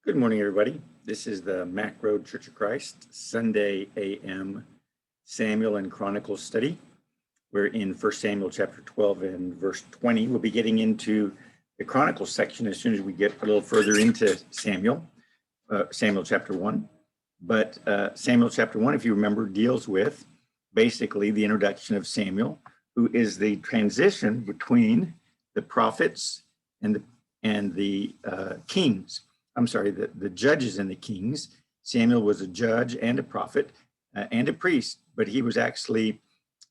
Good morning, everybody. This is the Mack Road Church of Christ, Sunday AM Samuel and Chronicles study. We're in 1 Samuel chapter 12 and verse 20. We'll be getting into the Chronicles section as soon as we get a little further into Samuel chapter 1. But Samuel chapter 1, if you remember, deals with basically the introduction of Samuel, who is the transition between the prophets and the kings. I'm sorry, the judges and the kings. Samuel was a judge and a prophet and a priest, but he was actually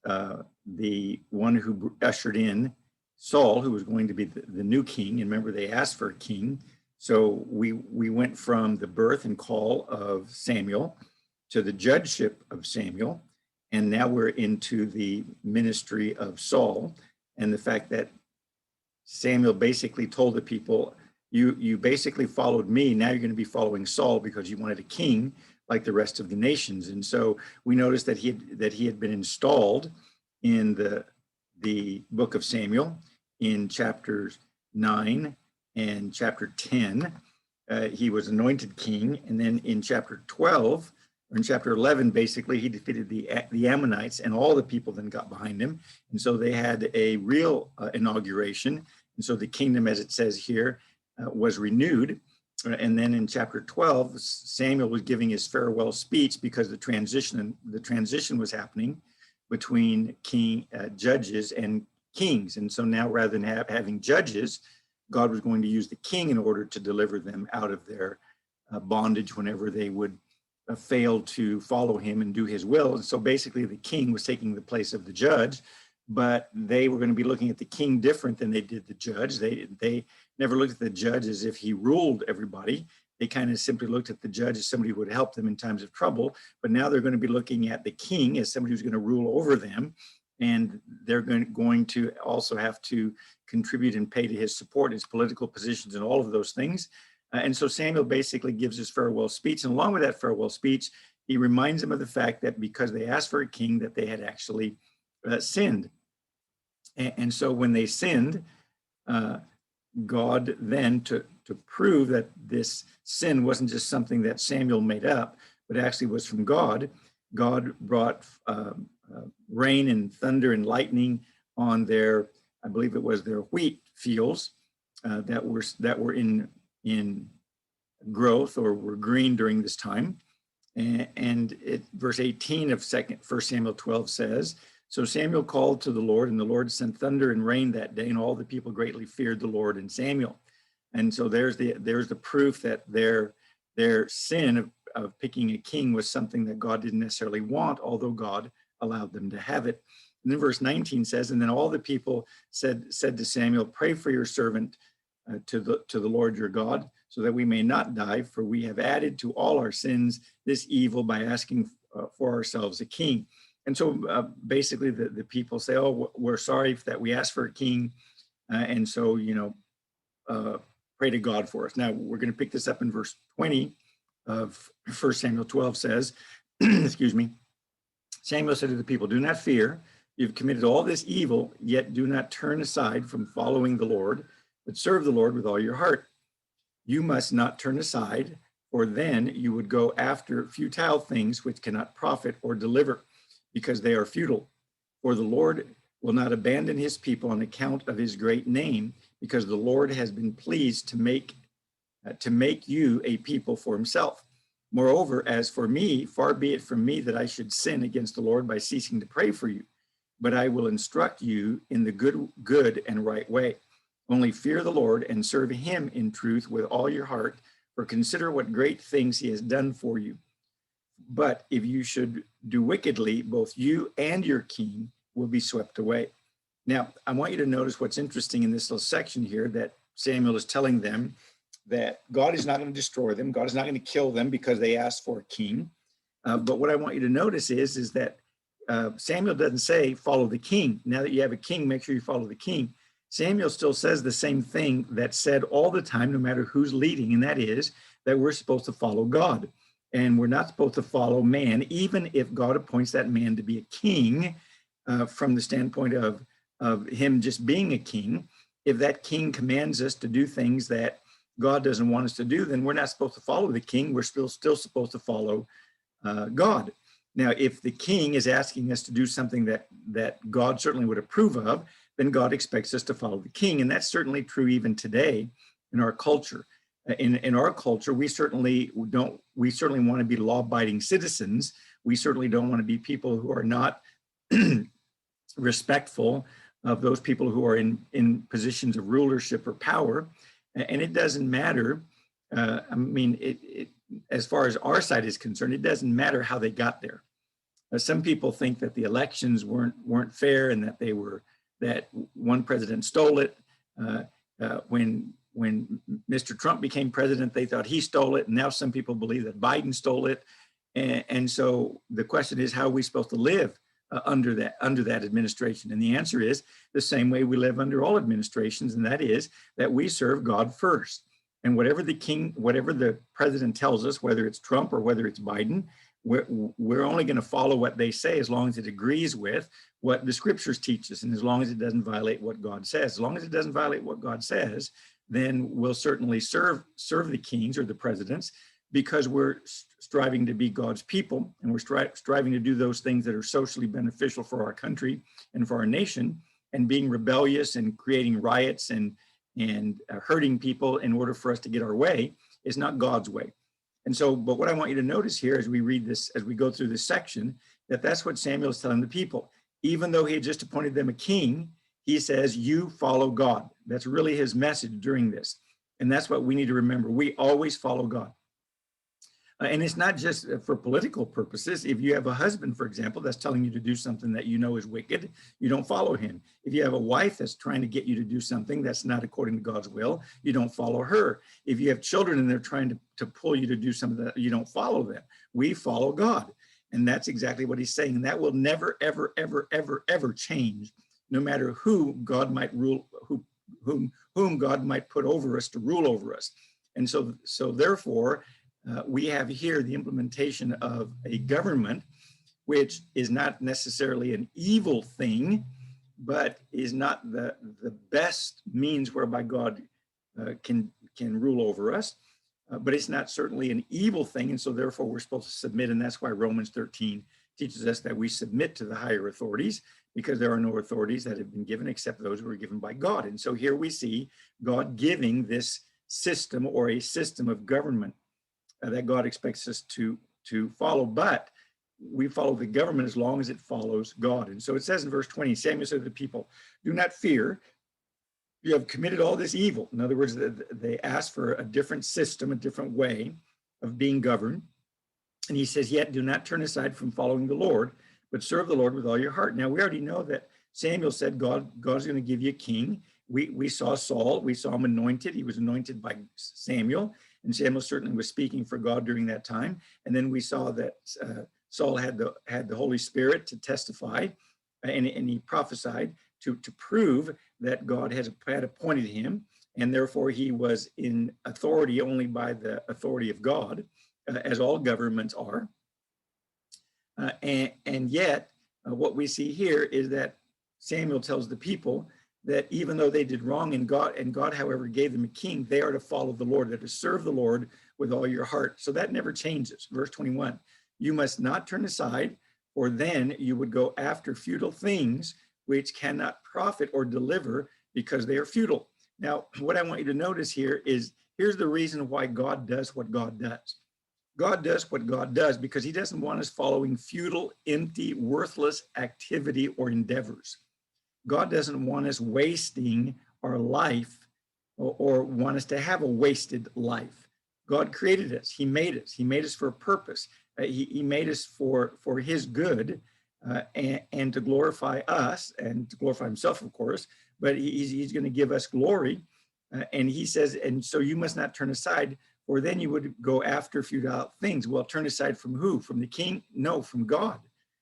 the one who ushered in Saul, who was going to be the new king. And remember, they asked for a king. So we went from the birth and call of Samuel to the judgeship of Samuel. And now we're into the ministry of Saul, and the fact that Samuel basically told the people, you basically followed me. Now you're going to be following Saul because you wanted a king like the rest of the nations. And so we noticed that he had been installed in the book of Samuel in chapters 9 and chapter 10. He was anointed king. And then in chapter 12, or in chapter 11, basically, he defeated the Ammonites, and all the people then got behind him. And so they had a real inauguration. And so the kingdom, as it says here, was renewed. And then in chapter 12, Samuel was giving his farewell speech because the transition was happening between judges and kings. And so now, rather than having judges, God was going to use the king in order to deliver them out of their bondage whenever they would fail to follow him and do his will. And so basically the king was taking the place of the judge, but they were going to be looking at the king different than they did the judge. They never looked at the judge as if he ruled everybody. They kind of simply looked at the judge as somebody who would help them in times of trouble. But now they're going to be looking at the king as somebody who's going to rule over them. And they're going to also have to contribute and pay to his support, his political positions, and all of those things. And so Samuel basically gives his farewell speech. And along with that farewell speech, he reminds them of the fact that because they asked for a king, that they had actually sinned. And so when they sinned, God then, to prove that this sin wasn't just something that Samuel made up, but actually was from God, God brought rain and thunder and lightning on their, I believe it was their wheat fields that were in growth or were green during this time. And verse 18 of 1 Samuel 12 says, "So Samuel called to the Lord, and the Lord sent thunder and rain that day, and all the people greatly feared the Lord and Samuel." And so there's the proof that their sin of picking a king was something that God didn't necessarily want, although God allowed them to have it. And then verse 19 says, "And then all the people said to Samuel, 'Pray for your servant to the Lord your God, so that we may not die, for we have added to all our sins this evil by asking for ourselves a king.'" And so basically the people say, "Oh, we're sorry that we asked for a king. And so, pray to God for us." Now, we're going to pick this up in verse 20 of 1 Samuel 12 says, excuse me, "Samuel said to the people, 'Do not fear. You've committed all this evil, yet do not turn aside from following the Lord, but serve the Lord with all your heart. You must not turn aside, for then you would go after futile things which cannot profit or deliver, because they are futile. For the Lord will not abandon his people on account of his great name, because the Lord has been pleased to make you a people for himself. Moreover, as for me, far be it from me that I should sin against the Lord by ceasing to pray for you, but I will instruct you in the good and right way. Only fear the Lord and serve him in truth with all your heart, for consider what great things he has done for you. But if you should do wickedly, both you and your king will be swept away." Now, I want you to notice what's interesting in this little section here, that Samuel is telling them that God is not going to destroy them. God is not going to kill them because they asked for a king. But what I want you to notice is that Samuel doesn't say, follow the king. Now that you have a king, make sure you follow the king. Samuel still says the same thing that's said all the time, no matter who's leading, and that is that we're supposed to follow God. And we're not supposed to follow man, even if God appoints that man to be a king from the standpoint of him just being a king. If that king commands us to do things that God doesn't want us to do, then we're not supposed to follow the king. We're still supposed to follow God. Now, if the king is asking us to do something that God certainly would approve of, then God expects us to follow the king. And that's certainly true even today in our culture. In our culture, we certainly want to be law-abiding citizens. We certainly don't want to be people who are not respectful of those people who are in positions of rulership or power. And it doesn't matter. I mean, as far as our side is concerned, it doesn't matter how they got there. Some people think that the elections weren't fair and that one president stole it. When Mr. Trump became president, they thought he stole it, and now some people believe that Biden stole it. And so the question is, how are we supposed to live under that administration? And the answer is the same way we live under all administrations, and that is that we serve God first. And whatever the president tells us, whether it's Trump or whether it's Biden, we're only going to follow what they say as long as it agrees with what the scriptures teach us, and as long as it doesn't violate what God says. As long as it doesn't violate what God says, then we'll certainly serve the kings or the presidents, because we're striving to be God's people, and we're striving to do those things that are socially beneficial for our country and for our nation. And being rebellious and creating riots and hurting people in order for us to get our way is not God's way. And so, but what I want you to notice here as we read this, as we go through this section, that's what Samuel is telling the people. Even though he had just appointed them a king, he says, you follow God. That's really his message during this. And that's what we need to remember. We always follow God. And it's not just for political purposes. If you have a husband, for example, that's telling you to do something that you know is wicked, you don't follow him. If you have a wife that's trying to get you to do something that's not according to God's will, you don't follow her. If you have children and they're trying to pull you to do something that you don't follow them, we follow God. And that's exactly what he's saying. And that will never, ever, ever, ever, ever change, no matter who God might rule, whom God might put over us to rule over us. And so therefore, we have here the implementation of a government, which is not necessarily an evil thing, but is not the best means whereby God can rule over us. But it's not certainly an evil thing, and so therefore we're supposed to submit, and that's why Romans 13 teaches us that we submit to the higher authorities, because there are no authorities that have been given except those who are given by God. And so here we see God giving this system, or a system of government, that God expects us to follow, but we follow the government as long as it follows God. And so it says in verse 20, Samuel said to the people, do not fear, you have committed all this evil. In other words, they asked for a different system, a different way of being governed. And he says, yet do not turn aside from following the Lord, but serve the Lord with all your heart. Now we already know that Samuel said God's going to give you a king. We saw Saul, we saw him anointed. He was anointed by Samuel. And Samuel certainly was speaking for God during that time. And then we saw that Saul had the Holy Spirit to testify, and he prophesied to prove that God had appointed him, and therefore he was in authority only by the authority of God, as all governments are. And yet, what we see here is that Samuel tells the people that even though they did wrong, and God, however, gave them a king, they are to follow the Lord, they're to serve the Lord with all your heart. So that never changes. Verse 21, you must not turn aside, or then you would go after futile things which cannot profit or deliver, because they are futile. Now, what I want you to notice here is, here's the reason why God does what God does. God does what God does because he doesn't want us following futile, empty, worthless activity or endeavors. God doesn't want us wasting our life or want us to have a wasted life. God created us. He made us. He made us for a purpose. He made us for his good and to glorify us and to glorify himself, of course, but he's going to give us glory. And he says, and so you must not turn aside, or then you would go after futile things. Well, turn aside from who? From the king? No, from God.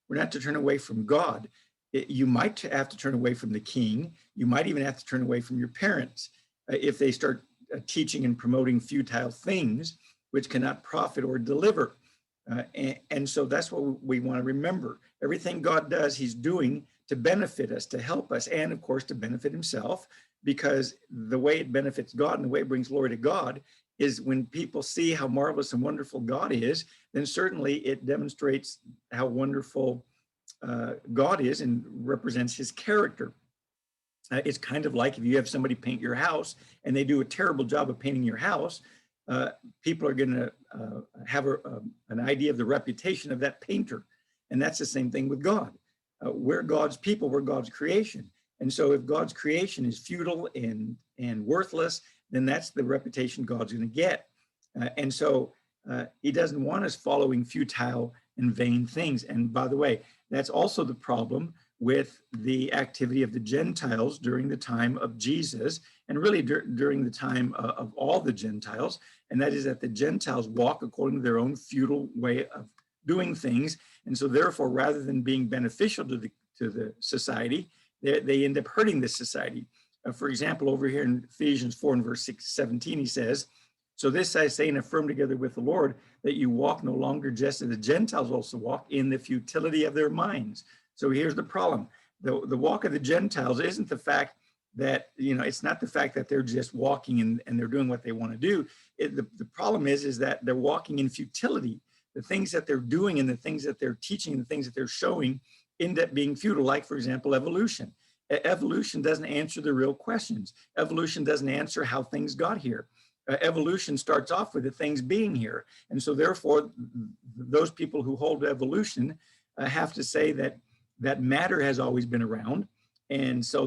We're not to turn away from God. You might have to turn away from the king. You might even have to turn away from your parents if they start teaching and promoting futile things which cannot profit or deliver. And so that's what we want to remember. Everything God does, he's doing to benefit us, to help us, and of course, to benefit himself. because the way it benefits God and the way it brings glory to God is when people see how marvelous and wonderful God is, then certainly it demonstrates how wonderful God is and represents his character. It's kind of like if you have somebody paint your house and they do a terrible job of painting your house, people are going to have an idea of the reputation of that painter. And that's the same thing with God. We're God's people, we're God's creation. And so if God's creation is futile and worthless, then that's the reputation God's going to get. And so he doesn't want us following futile and vain things. And by the way, that's also the problem with the activity of the Gentiles during the time of Jesus, and really during the time of all the Gentiles. And that is that the Gentiles walk according to their own futile way of doing things. And so therefore, rather than being beneficial to the society, they end up hurting the society. For example, over here in Ephesians 4 and verse 17, he says, "So this I say and affirm together with the Lord, that you walk no longer just as the Gentiles also walk, in the futility of their minds." So here's the problem. The walk of the Gentiles isn't the fact that, it's not the fact that they're just walking and they're doing what they want to do. The problem is that they're walking in futility. The things that they're doing and the things that they're teaching and the things that they're showing end up being futile, like, for example, evolution. Evolution doesn't answer the real questions. Evolution doesn't answer how things got here. Evolution starts off with the things being here. And so therefore, those people who hold evolution have to say that matter has always been around. And so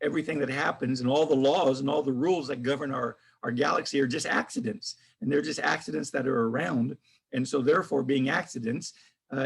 everything that happens and all the laws and all the rules that govern our galaxy are just accidents. And they're just accidents that are around. And so therefore, being accidents,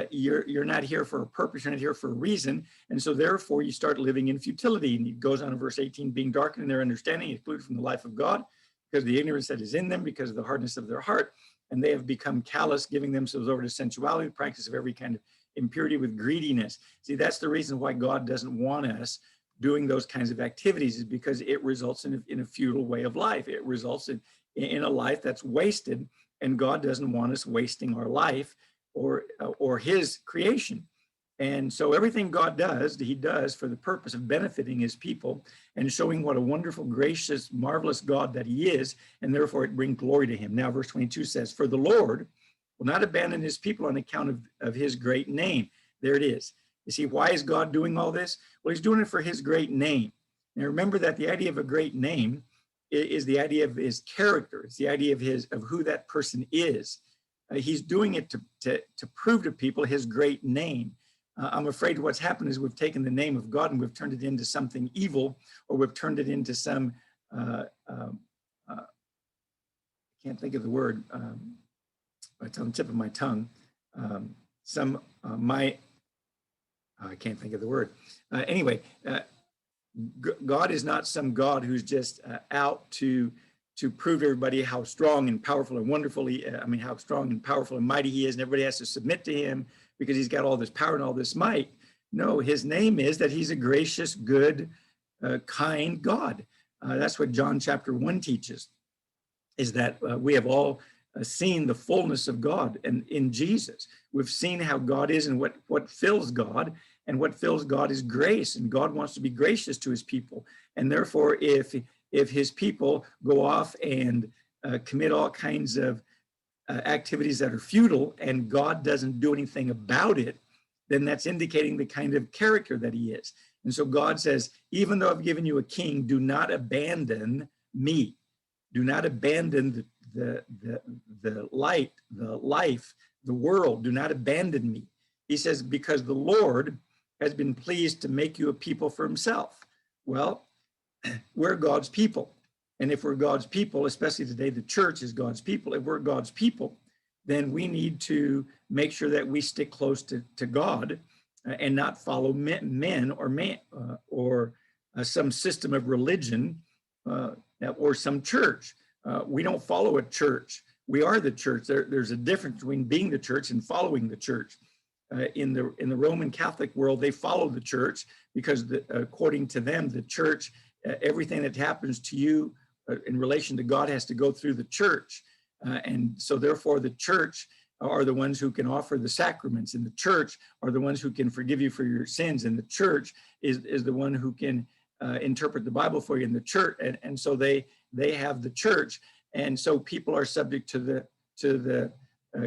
you're not here for a purpose, you're not here for a reason. And so therefore, you start living in futility. And it goes on in verse 18, being darkened in their understanding, excluded from the life of God, because of the ignorance that is in them, because of the hardness of their heart. And they have become callous, giving themselves over to sensuality, the practice of every kind of impurity with greediness. See, that's the reason why God doesn't want us doing those kinds of activities, is because it results in a futile way of life. It results in a life that's wasted, and God doesn't want us wasting our life or his creation. And so everything God does, he does for the purpose of benefiting his people and showing what a wonderful, gracious, marvelous God that he is, and therefore it brings glory to him. Now, verse 22 says, "For the Lord will not abandon his people on account of his great name." There it is. You see, why is God doing all this? Well, he's doing it for his great name. Now, remember that the idea of a great name is the idea of his character. It's the idea of who that person is. He's doing it to prove to people his great name. I'm afraid what's happened is we've taken the name of God and we've turned it into something evil, or we've turned it into some, I can't think of the word, it's on the tip of my tongue, I can't think of the word. Anyway, God is not some God who's just out to prove to everybody how strong and powerful and wonderful how strong and powerful and mighty he is, and everybody has to submit to him because he's got all this power and all this might. No, his name is that he's a gracious, good, kind God. That's what John chapter 1 teaches, is that we have all seen the fullness of God and in Jesus. We've seen how God is and what fills God, and what fills God is grace, and God wants to be gracious to his people. And therefore, if his people go off and commit all kinds of activities that are futile and God doesn't do anything about it, then that's indicating the kind of character that he is. And so God says, even though I've given you a king, do not abandon me. Do not abandon the light, the life, the world. Do not abandon me. He says, because the Lord has been pleased to make you a people for himself. Well, we're God's people. And if we're God's people, especially today, the church is God's people. If we're God's people, then we need to make sure that we stick close to God and not follow men or some system of religion or some church. We don't follow a church. We are the church. There's a difference between being the church and following the church. In the Roman Catholic world, they follow the church because according to them, the church, everything that happens to you in relation to God has to go through the church. And so therefore the church are the ones who can offer the sacraments, and the church are the ones who can forgive you for your sins, and the church is the one who can interpret the Bible for you in the church. And so they have the church. And so people are subject to the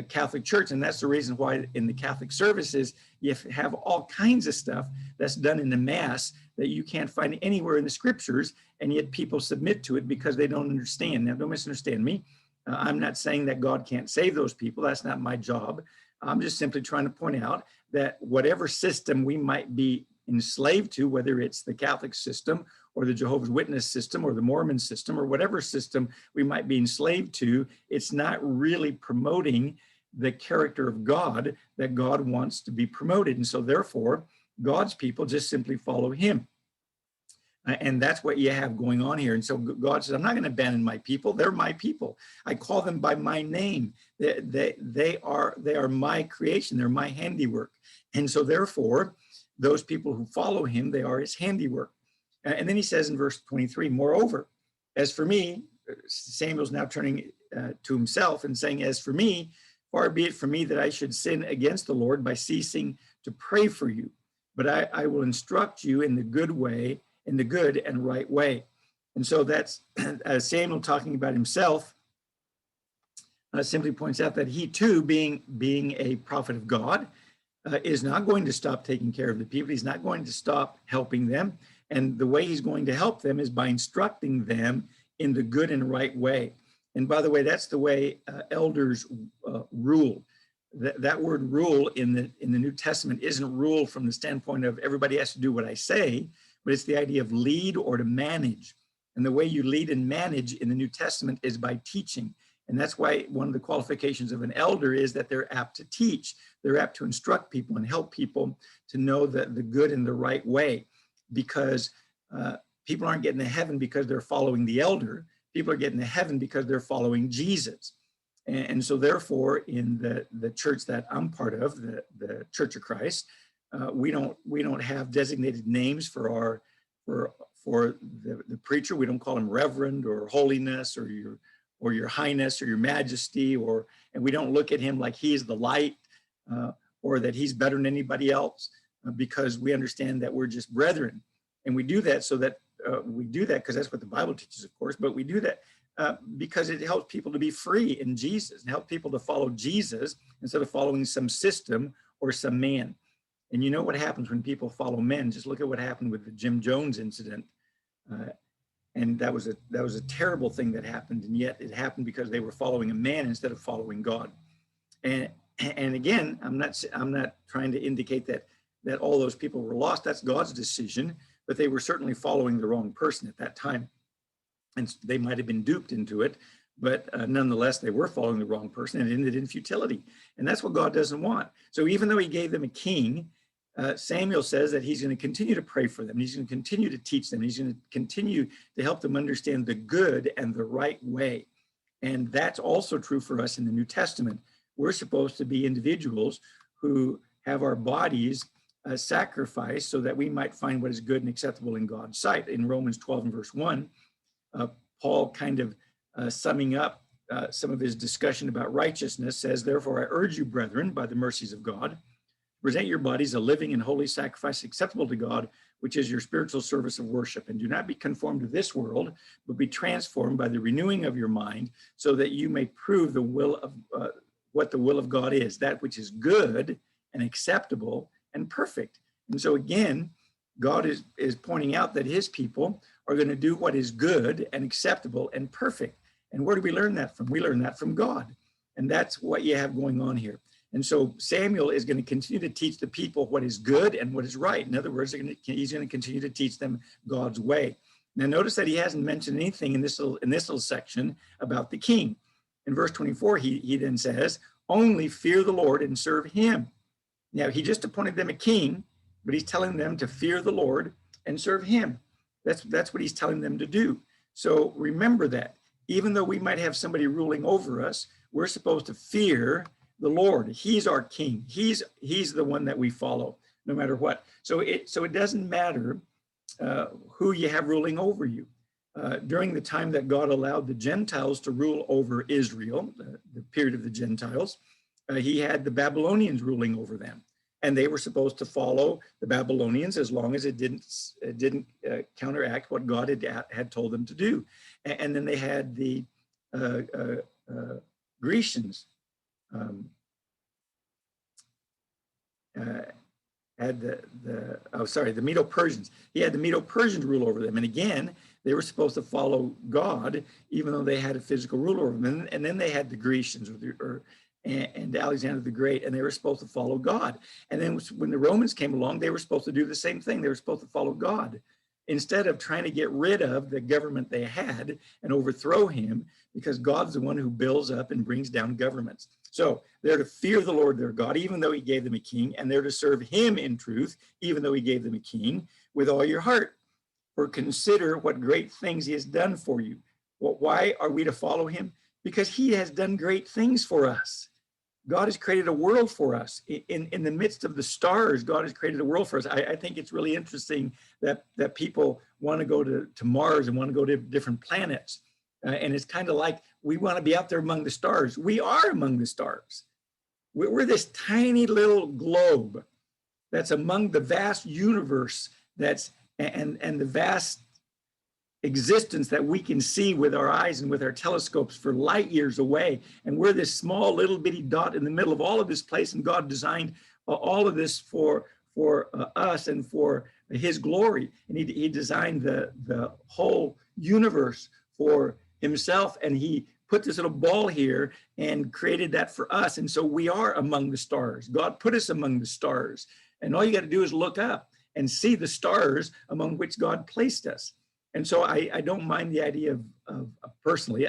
Catholic Church. And that's the reason why in the Catholic services, you have all kinds of stuff that's done in the Mass that you can't find anywhere in the scriptures. And yet people submit to it because they don't understand. Now, don't misunderstand me. I'm not saying that God can't save those people. That's not my job. I'm just simply trying to point out that whatever system we might be enslaved to, whether it's the Catholic system or the Jehovah's Witness system or the Mormon system or whatever system we might be enslaved to, it's not really promoting the character of God that God wants to be promoted. And so therefore, God's people just simply follow him. And that's what you have going on here. And so God says, I'm not going to abandon my people. They're my people. I call them by my name. They are my creation. They're my handiwork. And so therefore, those people who follow him, they are his handiwork. And then he says in verse 23, moreover, as for me, Samuel's now turning to himself and saying, as for me, far be it from me that I should sin against the Lord by ceasing to pray for you. But I will instruct you in the good way, in the good and right way. And so that's Samuel talking about himself, simply points out that he too, being a prophet of God, is not going to stop taking care of the people. He's not going to stop helping them. And the way he's going to help them is by instructing them in the good and right way. And by the way, that's the way elders rule. That word rule in the New Testament isn't rule from the standpoint of everybody has to do what I say, but it's the idea of lead or to manage. And the way you lead and manage in the New Testament is by teaching. And that's why one of the qualifications of an elder is that they're apt to teach. They're apt to instruct people and help people to know the good and the right way, because people aren't getting to heaven because they're following the elder. People are getting to heaven because they're following Jesus. And so therefore, in the church that I'm part of, the Church of Christ, we don't have designated names for the preacher. We don't call him Reverend or Holiness or your Highness or your Majesty, and we don't look at him like he's the light or that he's better than anybody else, because we understand that we're just brethren. And we do that so that because that's what the Bible teaches, of course, but we do that because it helps people to be free in Jesus and help people to follow Jesus instead of following some system or some man. And you know what happens when people follow men? Just look at what happened with the Jim Jones incident. And that was a terrible thing that happened. And yet it happened because they were following a man instead of following God. And again, I'm not trying to indicate that all those people were lost. That's God's decision, but they were certainly following the wrong person at that time. And they might have been duped into it, but nonetheless, they were following the wrong person, and it ended in futility. And that's what God doesn't want. So even though he gave them a king, Samuel says that he's going to continue to pray for them. He's going to continue to teach them. He's going to continue to help them understand the good and the right way. And that's also true for us in the New Testament. We're supposed to be individuals who have our bodies sacrificed so that we might find what is good and acceptable in God's sight. In Romans 12 and verse 1, Paul kind of summing up some of his discussion about righteousness says, therefore I urge you, brethren, by the mercies of God, present your bodies a living and holy sacrifice acceptable to God, which is your spiritual service of worship. And do not be conformed to this world, but be transformed by the renewing of your mind, so that you may prove the will of what the will of God is, that which is good and acceptable and perfect. And so again, God is pointing out that his people are going to do what is good and acceptable and perfect. And where do we learn that from? We learn that from God. And that's what you have going on here. And so Samuel is going to continue to teach the people what is good and what is right. In other words, he's going to continue to teach them God's way. Now, notice that he hasn't mentioned anything in this little section about the king. In verse 24, he then says, only fear the Lord and serve him. Now, he just appointed them a king, but he's telling them to fear the Lord and serve him. That's what he's telling them to do. So remember that. Even though we might have somebody ruling over us, we're supposed to fear the Lord. He's our king. He's the one that we follow, no matter what. So it doesn't matter who you have ruling over you. During the time that God allowed the Gentiles to rule over Israel, the period of the Gentiles, he had the Babylonians ruling over them. and they were supposed to follow the Babylonians as long as it didn't counteract what God had told them to do. And then they had the Grecians had the Medo-Persians. He had the Medo-Persians rule over them. And again, they were supposed to follow God, even though they had a physical rule over them. And then they had the Grecians and Alexander the Great, and they were supposed to follow God. And then when the Romans came along, they were supposed to do the same thing. They were supposed to follow God instead of trying to get rid of the government they had and overthrow him, because God's the one who builds up and brings down governments. So they're to fear the Lord their God, even though he gave them a king, and they're to serve him in truth, even though he gave them a king, with all your heart. For consider what great things he has done for you. Well, why are we to follow him? Because he has done great things for us. God has created a world for us. In the midst of the stars, God has created a world for us. I think it's really interesting that people want to go to Mars and want to go to different planets. And it's kind of like we want to be out there among the stars. We are among the stars. We're this tiny little globe that's among the vast universe and the vast existence that we can see with our eyes and with our telescopes for light years away. And we're this small little bitty dot in the middle of all of this place. And God designed all of this for us and for his glory. And he designed the whole universe for himself. And he put this little ball here and created that for us. And so we are among the stars. God put us among the stars. And all you got to do is look up and see the stars among which God placed us. And so I don't mind the idea of personally,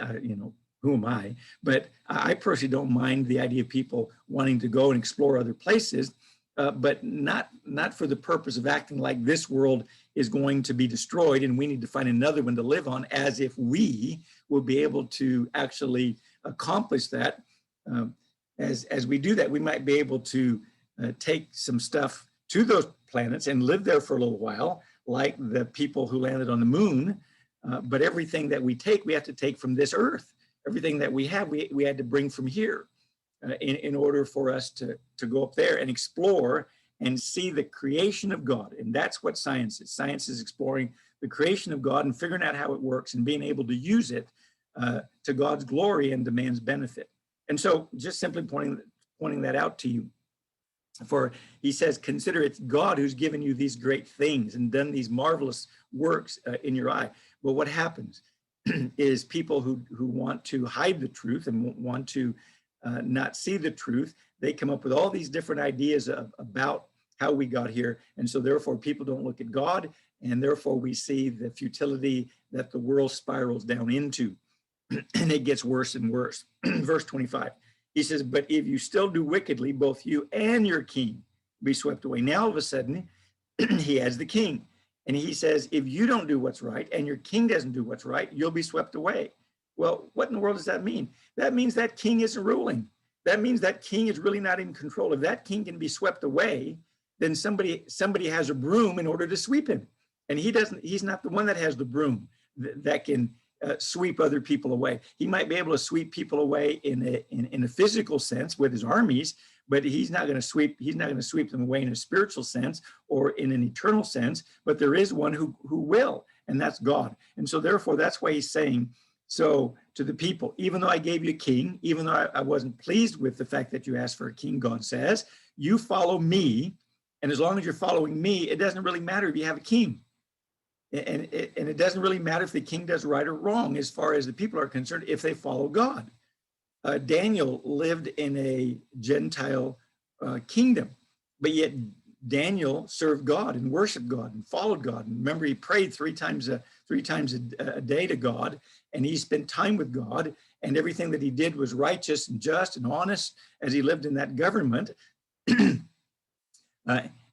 who am I? But I personally don't mind the idea of people wanting to go and explore other places, but not for the purpose of acting like this world is going to be destroyed and we need to find another one to live on, as if we will be able to actually accomplish that. As we do that, we might be able to take some stuff to those planets and live there for a little while, like the people who landed on the moon. But everything that we take, we have to take from this earth. Everything that we have, we had to bring from here in order for us to go up there and explore and see the creation of God. And that's what science is. Science is exploring the creation of God and figuring out how it works and being able to use it to God's glory and to man's benefit. And so just simply pointing that out to you. For he says, consider it's God who's given you these great things and done these marvelous works in your eye. Well, what happens is people who want to hide the truth and want to not see the truth, they come up with all these different ideas about how we got here. And so therefore people don't look at God, and therefore we see the futility that the world spirals down into. And it gets worse and worse. Verse 25. He says, but if you still do wickedly, both you and your king be swept away. Now, all of a sudden, he adds the king. And he says, if you don't do what's right and your king doesn't do what's right, you'll be swept away. Well, what in the world does that mean? That means that king isn't ruling. That means that king is really not in control. If that king can be swept away, then somebody has a broom in order to sweep him. And he's not the one that has the broom that can sweep other people away. He might be able to sweep people away in a physical sense with his armies, but he's not going to sweep them away in a spiritual sense or in an eternal sense. But there is one who will, and that's God. And so therefore, that's why he's saying, so to the people, even though I gave you a king, even though I wasn't pleased with the fact that you asked for a king, God says, you follow me. And as long as you're following me, it doesn't really matter if you have a king. And it doesn't really matter if the king does right or wrong as far as the people are concerned if they follow God. Daniel lived in a Gentile kingdom, but yet Daniel served God and worshiped God and followed God. And remember, he prayed three times a day to God, and he spent time with God, and everything that he did was righteous and just and honest as he lived in that government.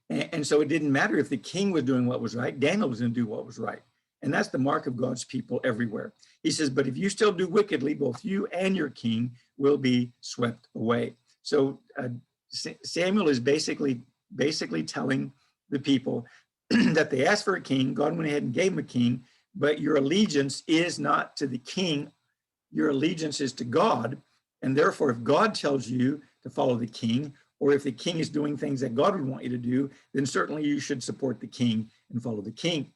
And so it didn't matter if the king was doing what was right, Daniel was going to do what was right. And that's the mark of God's people everywhere. He says, but if you still do wickedly, both you and your king will be swept away. So Samuel is basically telling the people that they asked for a king, God went ahead and gave them a king, but your allegiance is not to the king, your allegiance is to God. And therefore, if God tells you to follow the king, or if the king is doing things that God would want you to do, then certainly you should support the king and follow the king.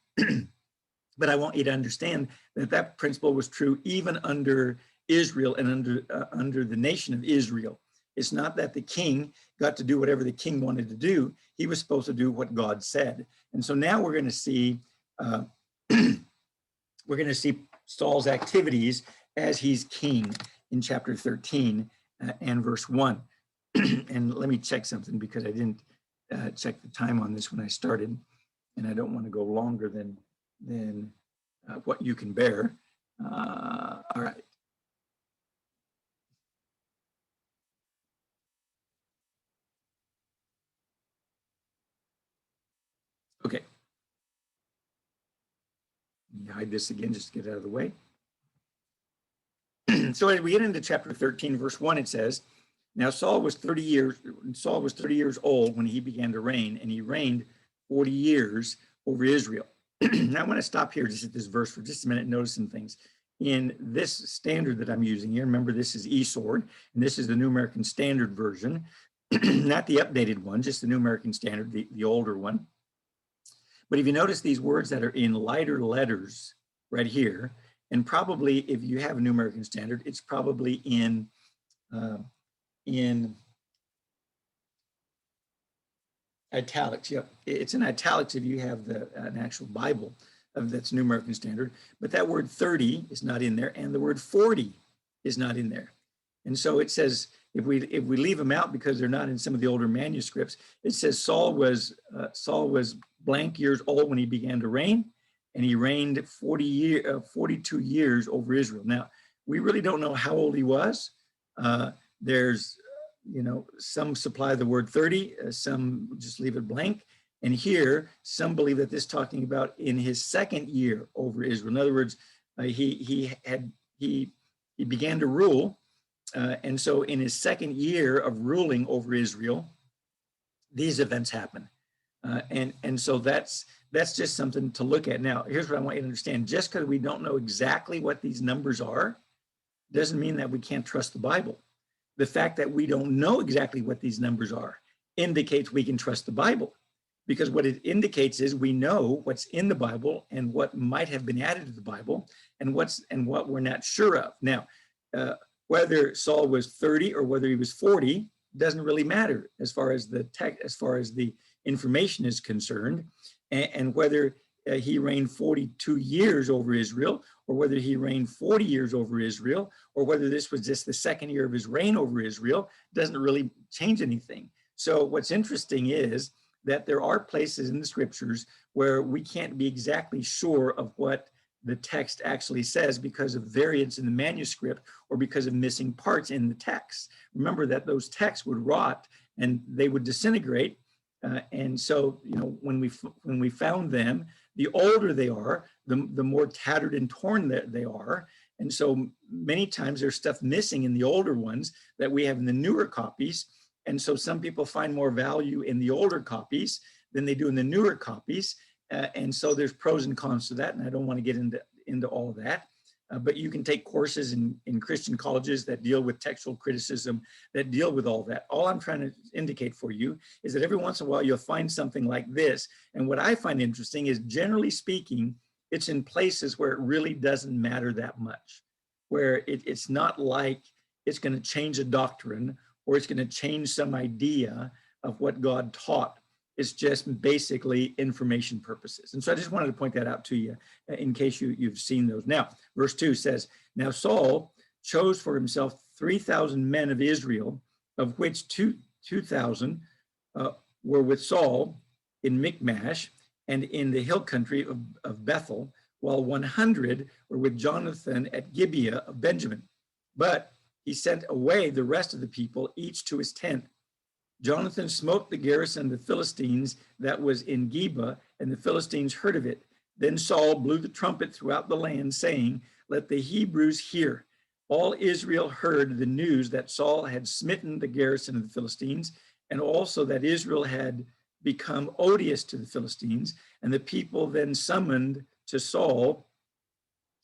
But I want you to understand that that principle was true even under Israel and under the nation of Israel. It's not that the king got to do whatever the king wanted to do. He was supposed to do what God said. And so now we're going to see Saul's activities as he's king in chapter 13 and verse 1. And let me check something because I didn't check the time on this when I started, and I don't want to go longer than what you can bear. All right. Okay. Hide this again, just to get out of the way. So as we get into chapter 13, verse 1, it says, now Saul was 30 years old when he began to reign, and he reigned 40 years over Israel. Now I want to stop here just at this verse for just a minute, noticing things. In this standard that I'm using here, remember this is eSword, and this is the New American Standard version, not the updated one, just the New American Standard, the older one. But if you notice these words that are in lighter letters right here, and probably if you have a New American Standard, it's probably in italics. Yep, it's in italics if you have an actual Bible that's New American Standard. But that word 30 is not in there, and the word 40 is not in there. And so it says, if we leave them out because they're not in some of the older manuscripts, it says Saul was blank years old when he began to reign, and he reigned 42 years over Israel. Now, we really don't know how old he was. There's, some supply the word 30, some just leave it blank. And here, some believe that this is talking about in his second year over Israel. In other words, he began to rule. And so in his second year of ruling over Israel, these events happen. And so that's just something to look at. Now, here's what I want you to understand. Just because we don't know exactly what these numbers are, doesn't mean that we can't trust the Bible. The fact that we don't know exactly what these numbers are indicates we can trust the Bible, because what it indicates is we know what's in the Bible and what might have been added to the Bible and what we're not sure of. Now, whether Saul was 30 or whether he was 40 doesn't really matter as far as the information is concerned, and whether he reigned 42 years over Israel, or whether he reigned 40 years over Israel, or whether this was just the second year of his reign over Israel, doesn't really change anything. So what's interesting is that there are places in the scriptures where we can't be exactly sure of what the text actually says because of variance in the manuscript or because of missing parts in the text. Remember that those texts would rot and they would disintegrate. And so, when we found them, the older they are, the more tattered and torn they are. And so many times there's stuff missing in the older ones that we have in the newer copies. And so some people find more value in the older copies than they do in the newer copies. And so there's pros and cons to that. And I don't want to get into all of that. But you can take courses in Christian colleges that deal with textual criticism, that deal with all that. All I'm trying to indicate for you is that every once in a while you'll find something like this. And what I find interesting is, generally speaking, it's in places where it really doesn't matter that much, where it's not like it's going to change a doctrine or it's going to change some idea of what God taught. It's just basically information purposes. And so I just wanted to point that out to you in case you've seen those. Now, verse 2 says, now Saul chose for himself 3,000 men of Israel, of which 2,000 were with Saul in Michmash and in the hill country of Bethel, while 100 were with Jonathan at Gibeah of Benjamin. But he sent away the rest of the people, each to his tent. Jonathan smote the garrison of the Philistines that was in Geba, and the Philistines heard of it. Then Saul blew the trumpet throughout the land, saying, let the Hebrews hear. All Israel heard the news that Saul had smitten the garrison of the Philistines, and also that Israel had become odious to the Philistines. And the people then summoned to Saul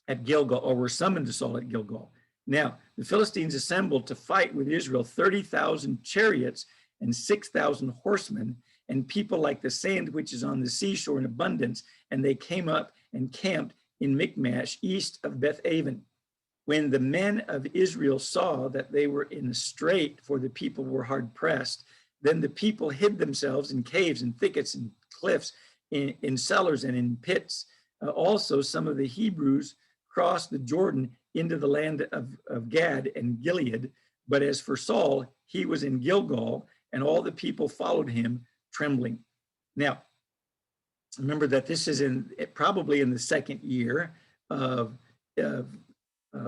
at Gilgal, or were summoned to Saul at Gilgal. Now, the Philistines assembled to fight with Israel 30,000 chariots and 6,000 horsemen, and people like the sand which is on the seashore in abundance. And they came up and camped in Michmash, east of Beth-aven. When the men of Israel saw that they were in a strait, for the people were hard pressed, then the people hid themselves in caves and thickets and cliffs, in cellars and in pits. Also, some of the Hebrews crossed the Jordan into the land of Gad and Gilead. But as for Saul, he was in Gilgal, and all the people followed him trembling. Now, remember that this is probably in the second year of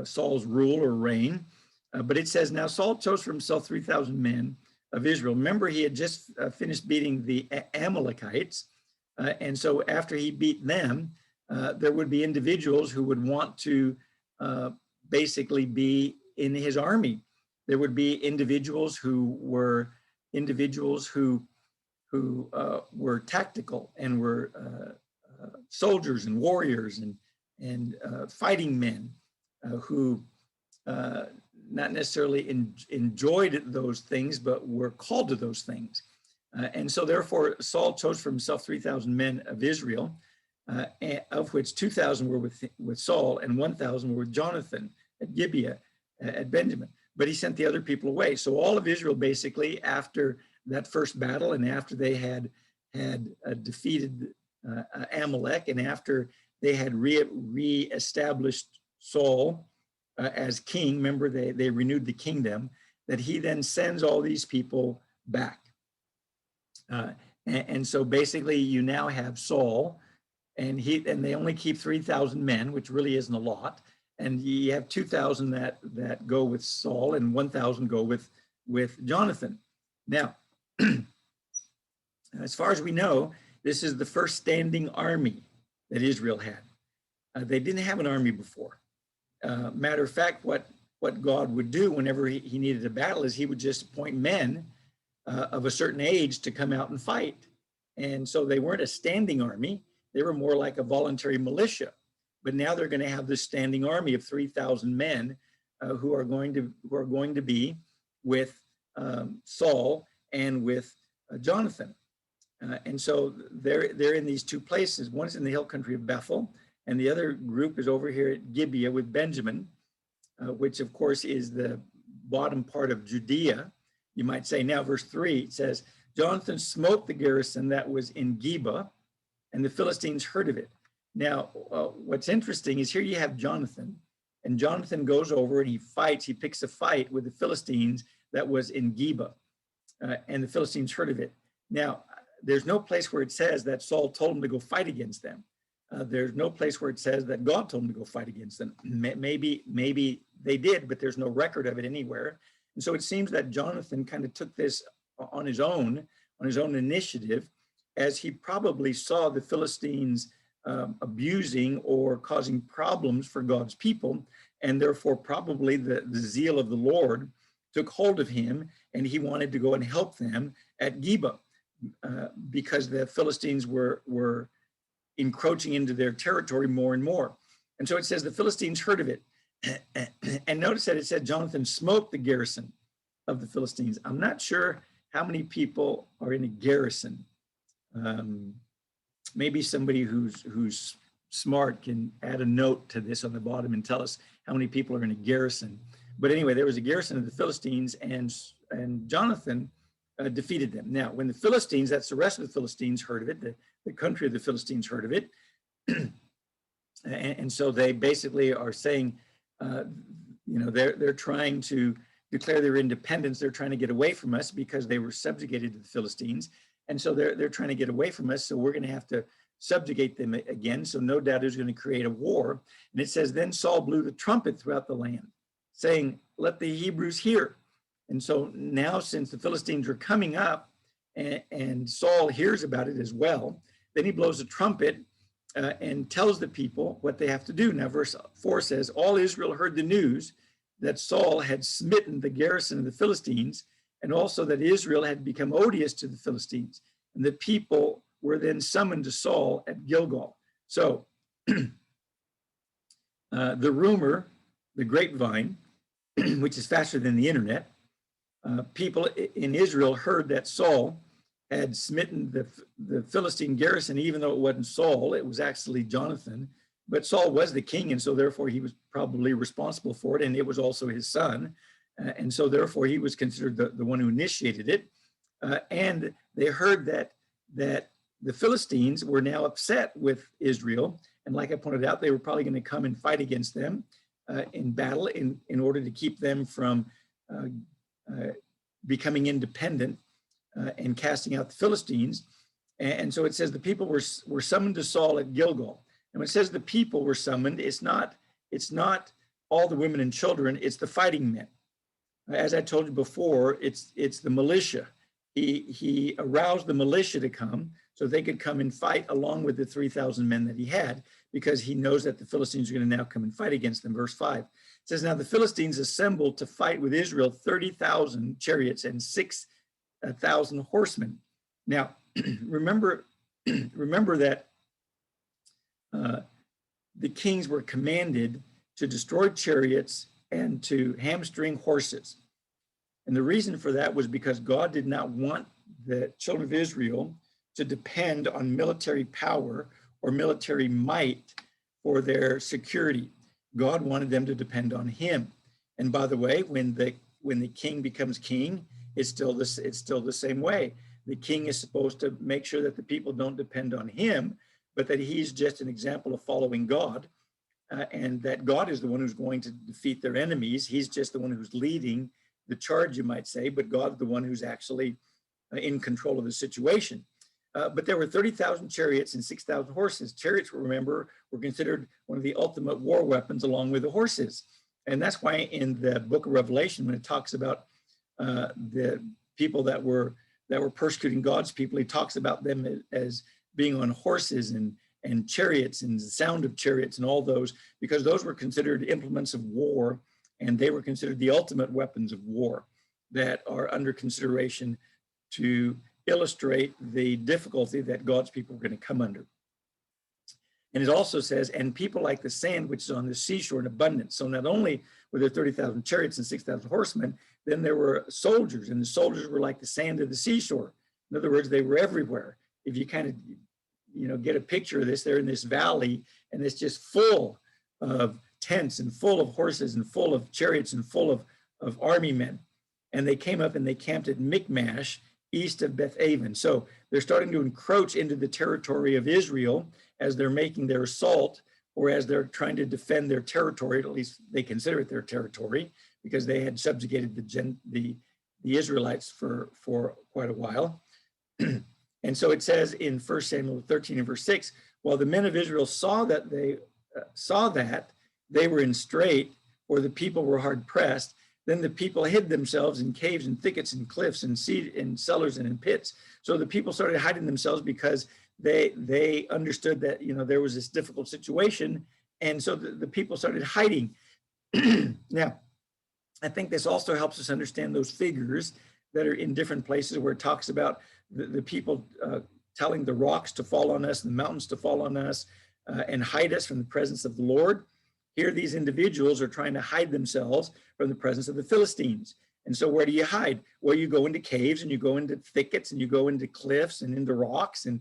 Saul's rule or reign. But it says, now Saul chose for himself 3,000 men of Israel. Remember, he had just finished beating the Amalekites. And so after he beat them, there would be individuals who would want to basically be in his army. There would be individuals who were tactical and were soldiers and warriors and fighting men who not necessarily enjoyed those things, but were called to those things. And so therefore, Saul chose for himself 3,000 men of Israel, of which 2,000 were with Saul and 1,000 were with Jonathan at Gibeah at Benjamin. But he sent the other people away. So all of Israel, basically, after that first battle and after they had defeated Amalek, and after they had reestablished Saul as king, remember they renewed the kingdom, that he then sends all these people back. And so basically you now have Saul, and they only keep 3,000 men, which really isn't a lot. And you have 2,000 that go with Saul and 1,000 go with Jonathan. Now, as far as we know, this is the first standing army that Israel had. They didn't have an army before. Matter of fact, what God would do whenever he needed a battle is he would just appoint men of a certain age to come out and fight. And so they weren't a standing army. They were more like a voluntary militia. But now they're going to have this standing army of 3,000 men who are going to be with Saul and with Jonathan. And so they're in these two places. One is in the hill country of Bethel, and the other group is over here at Gibeah with Benjamin, which of course is the bottom part of Judea, you might say. Now, verse 3, it says, Jonathan smote the garrison that was in Geba, and the Philistines heard of it. Now, what's interesting is here you have Jonathan, and Jonathan goes over and he picks a fight with the Philistines that was in Geba, and the Philistines heard of it. Now, there's no place where it says that Saul told him to go fight against them. There's no place where it says that God told him to go fight against them. Maybe they did, but there's no record of it anywhere. And so it seems that Jonathan kind of took this on his own initiative, as he probably saw the Philistines abusing or causing problems for God's people, and therefore probably the zeal of the Lord took hold of him, and he wanted to go and help them at Geba because the Philistines were encroaching into their territory more and more. And so it says the Philistines heard of it. And notice that it said Jonathan smote the garrison of the Philistines. I'm not sure how many people are in a garrison. Maybe somebody who's smart can add a note to this on the bottom and tell us how many people are in a garrison. But anyway, there was a garrison of the Philistines, and Jonathan defeated them. Now, when the Philistines, that's the rest of the Philistines, heard of it, the country of the Philistines heard of it, and so they basically are saying, they're trying to declare their independence. They're trying to get away from us because they were subjugated to the Philistines. And so they're trying to get away from us. So we're going to have to subjugate them again. So no doubt is going to create a war. And it says, then Saul blew the trumpet throughout the land, saying, let the Hebrews hear. And so now, since the Philistines are coming up and Saul hears about it as well, then he blows a trumpet and tells the people what they have to do. Now, verse 4 says, all Israel heard the news that Saul had smitten the garrison of the Philistines, and also that Israel had become odious to the Philistines. And the people were then summoned to Saul at Gilgal. So the rumor, the grapevine, which is faster than the internet, people in Israel heard that Saul had smitten the Philistine garrison, even though it wasn't Saul, it was actually Jonathan. But Saul was the king, and so therefore he was probably responsible for it, and it was also his son. And so therefore he was considered the one who initiated it. And they heard that the Philistines were now upset with Israel. And like I pointed out, they were probably going to come and fight against them in battle in order to keep them from becoming independent and casting out the Philistines. And so it says the people were summoned to Saul at Gilgal. And when it says the people were summoned, it's not all the women and children, it's the fighting men. As I told you before, it's the militia. He aroused the militia to come so they could come and fight along with the 3,000 men that he had, because he knows that the Philistines are going to now come and fight against them. Verse 5 says, now the Philistines assembled to fight with Israel 30,000 chariots and 6,000 horsemen. Now, remember that the kings were commanded to destroy chariots and to hamstring horses. And the reason for that was because God did not want the children of Israel to depend on military power or military might for their security. God wanted them to depend on him. And by the way, when the king becomes king, it's still the same way. The king is supposed to make sure that the people don't depend on him, but that he's just an example of following God, and that God is the one who's going to defeat their enemies. He's just the one who's leading the charge, you might say, but God's the one who's actually in control of the situation. But there were 30,000 chariots and 6,000 horses. Chariots, remember, were considered one of the ultimate war weapons along with the horses. And that's why in the book of Revelation, when it talks about the people that were persecuting God's people, he talks about them as being on horses and chariots and the sound of chariots and all those, because those were considered implements of war, and they were considered the ultimate weapons of war that are under consideration to illustrate the difficulty that God's people were going to come under. And it also says, and people like the sand which is on the seashore in abundance. So not only were there 30,000 chariots and 6,000 horsemen, then there were soldiers, and the soldiers were like the sand of the seashore. In other words, they were everywhere. If you kind of, get a picture of this, they're in this valley, and it's just full of tents and full of horses and full of chariots and full of army men. And they came up and they camped at Michmash, east of Beth-aven. So they're starting to encroach into the territory of Israel as they're making their assault, or as they're trying to defend their territory. At least they consider it their territory, because they had subjugated the Israelites for quite a while. And so it says in 1 Samuel 13 and verse 6, while the men of Israel saw that they were in strait, or the people were hard pressed, then the people hid themselves in caves and thickets and cliffs and cellars and in pits. So the people started hiding themselves because they understood that there was this difficult situation, and so the people started hiding. Now, I think this also helps us understand those figures that are in different places where it talks about the people telling the rocks to fall on us and the mountains to fall on us and hide us from the presence of the Lord. Here, these individuals are trying to hide themselves from the presence of the Philistines. And so where do you hide? Well, you go into caves and you go into thickets and you go into cliffs and into rocks and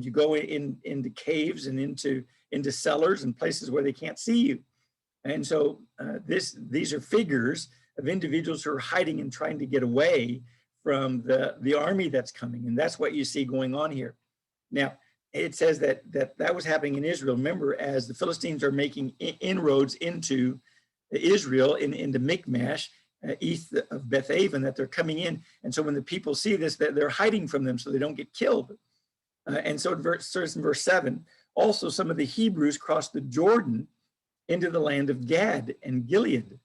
you go into caves and into cellars and places where they can't see you. And so these are figures of individuals who are hiding and trying to get away from the army that's coming. And that's what you see going on here. Now, it says that was happening in Israel. Remember, as the Philistines are making inroads into Israel, into Michmash, east of Beth-aven, that they're coming in. And so when the people see this, they're hiding from them so they don't get killed. And so it says in verse 7, also some of the Hebrews crossed the Jordan into the land of Gad and Gilead.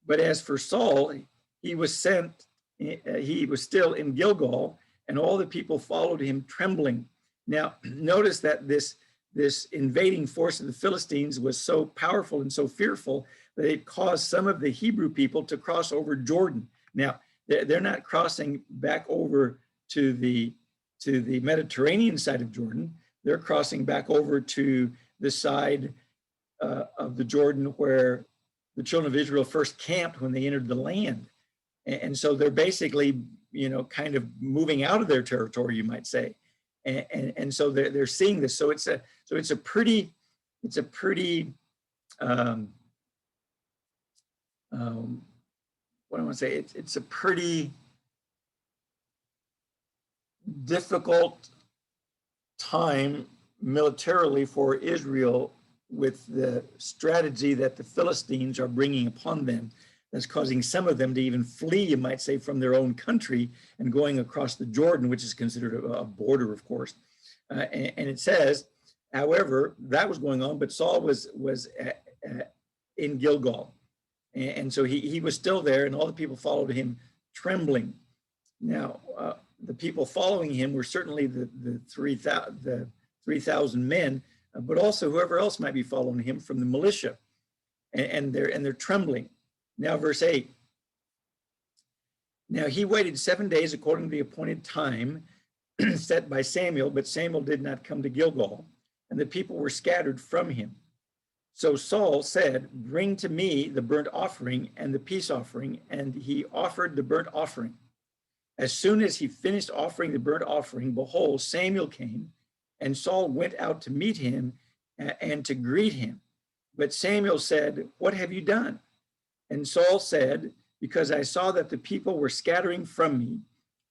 But as for Saul, he was still in Gilgal, and all the people followed him trembling. Now, notice that this invading force of the Philistines was so powerful and so fearful that it caused some of the Hebrew people to cross over Jordan. Now, they're not crossing back over to the Mediterranean side of Jordan. They're crossing back over to the side of the Jordan where the children of Israel first camped when they entered the land. And so they're basically, kind of moving out of their territory, you might say. And so they're seeing this. So it's a pretty what do I want to say? It's a pretty difficult time militarily for Israel with the strategy that the Philistines are bringing upon them. That's causing some of them to even flee, you might say, from their own country and going across the Jordan, which is considered a border, of course. And it says, however, that was going on, but Saul was in Gilgal. And so he was still there, and all the people followed him trembling. Now, the people following him were certainly the 3,000 men, but also whoever else might be following him from the militia, and they're trembling. Now, verse 8. Now he waited 7 days according to the appointed time set by Samuel, but Samuel did not come to Gilgal, and the people were scattered from him. So Saul said, "Bring to me the burnt offering and the peace offering," and he offered the burnt offering. As soon as he finished offering the burnt offering, behold, Samuel came, and Saul went out to meet him and to greet him. But Samuel said, "What have you done?" And Saul said, "Because I saw that the people were scattering from me,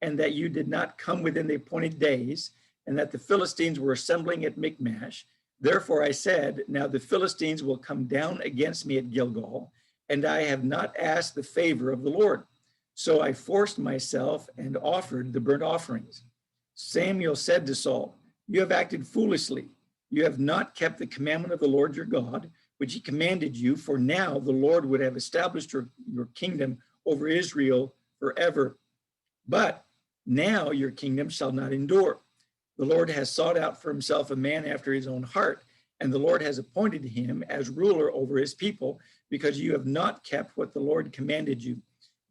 and that you did not come within the appointed days, and that the Philistines were assembling at Michmash. Therefore I said, now the Philistines will come down against me at Gilgal, and I have not asked the favor of the Lord. So I forced myself and offered the burnt offerings." Samuel said to Saul, "You have acted foolishly. You have not kept the commandment of the Lord your God, which he commanded you, for now the Lord would have established your kingdom over Israel forever. But now your kingdom shall not endure. The Lord has sought out for himself a man after his own heart, and the Lord has appointed him as ruler over his people, because you have not kept what the Lord commanded you."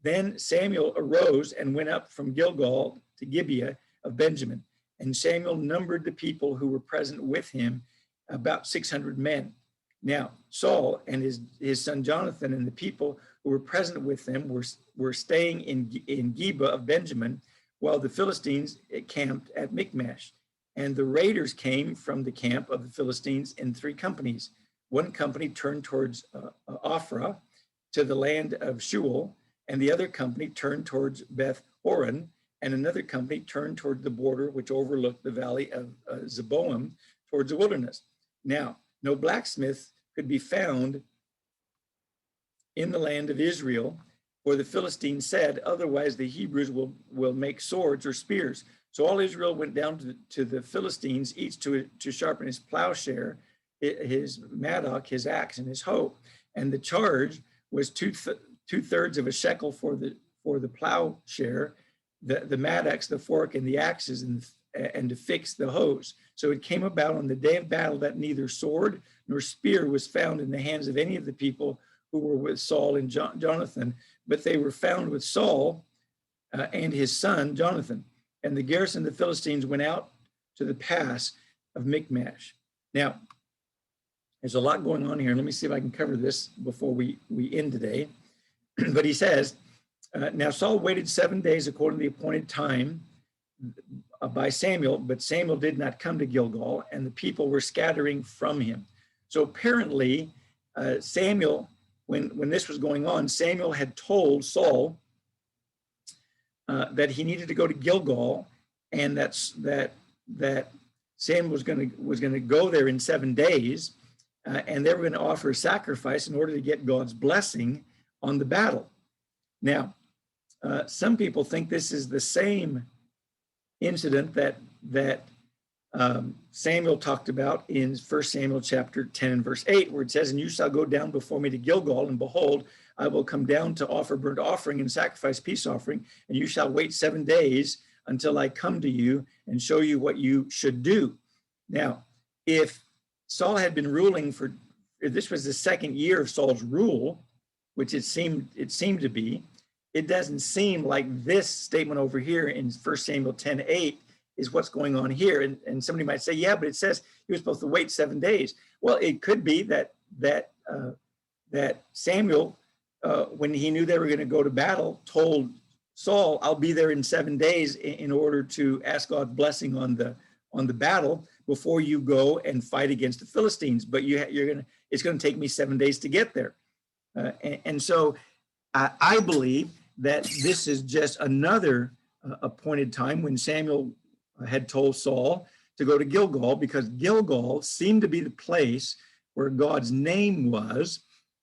Then Samuel arose and went up from Gilgal to Gibeah of Benjamin, and Samuel numbered the people who were present with him, about 600 men. Now Saul and his son Jonathan and the people who were present with them were staying in Gibeah of Benjamin, while the Philistines camped at Michmash. And the raiders came from the camp of the Philistines in 3 companies. One company turned towards Ophrah to the land of Shual, and the other company turned towards Beth Horon, and another company turned toward the border which overlooked the valley of Zeboim towards the wilderness. Now, no blacksmith could be found in the land of Israel, for the Philistines said, "Otherwise the Hebrews will make swords or spears." So all Israel went down to the Philistines, each to sharpen his plowshare, his mattock, his axe, and his hoe. And the charge was two-thirds of a shekel for the plowshare, the mattocks, the fork, and the axes, and to fix the hoes. So it came about on the day of battle that neither sword nor spear was found in the hands of any of the people who were with Saul and Jonathan, but they were found with Saul and his son Jonathan. And the garrison of the Philistines went out to the pass of Michmash. Now, there's a lot going on here. Let me see if I can cover this before we end today. But he says, now Saul waited 7 days according to the appointed time by Samuel, but Samuel did not come to Gilgal, and the people were scattering from him. So apparently, Samuel, when this was going on, Samuel had told Saul that he needed to go to Gilgal, and that Samuel was going to go there in 7 days, and they were going to offer a sacrifice in order to get God's blessing on the battle. Now, some people think this is the same incident that Samuel talked about in 1 Samuel chapter 10 and verse 8, where it says, "And you shall go down before me to Gilgal, and behold, I will come down to offer burnt offering and sacrifice peace offering, and you shall wait 7 days until I come to you and show you what you should do." Now, if Saul had been ruling if this was the 2nd year of Saul's rule, which it seemed to be, it doesn't seem like this statement over here in 1 Samuel 10:8 is what's going on here. And somebody might say, yeah, but it says he was supposed to wait 7 days. Well, it could be that Samuel when he knew they were going to go to battle, told Saul, "I'll be there in 7 days in order to ask God's blessing on the battle before you go and fight against the Philistines. But it's going to take me 7 days to get there." And so I believe that this is just another appointed time when Samuel had told Saul to go to Gilgal, because Gilgal seemed to be the place where God's name was,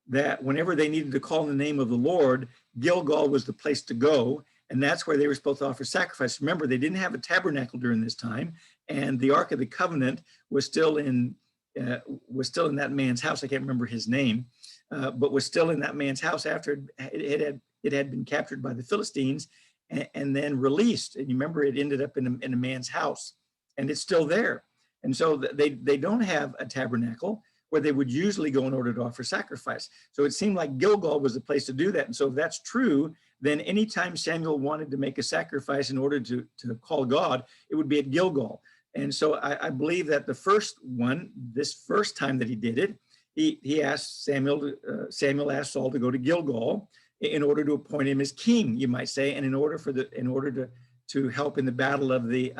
that whenever they needed to call in the name of the Lord, Gilgal was the place to go. And that's where they were supposed to offer sacrifice. Remember, they didn't have a tabernacle during this time, and the Ark of the Covenant was still in that man's house. I can't remember his name, but was still in that man's house after it had been captured by the Philistines and then released. And you remember, it ended up in a man's house, and it's still there. And so they don't have a tabernacle where they would usually go in order to offer sacrifice. So it seemed like Gilgal was the place to do that. And so if that's true, then anytime Samuel wanted to make a sacrifice in order to call God, it would be at Gilgal. And so I believe that this first time that he did it, he asked Samuel asked Saul to go to Gilgal in order to appoint him as king, you might say, and in order to help in the battle of the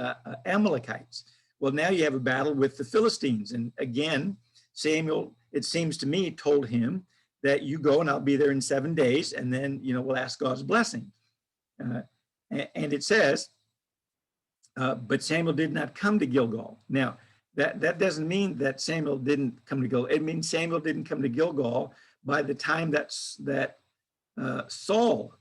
Amalekites. Well, now you have a battle with the Philistines. And again, Samuel, it seems to me, told him that you go and I'll be there in 7 days, and then, we'll ask God's blessing. And it says, but Samuel did not come to Gilgal. Now, that doesn't mean that Samuel didn't come to Gilgal. It means Samuel didn't come to Gilgal by the time that Saul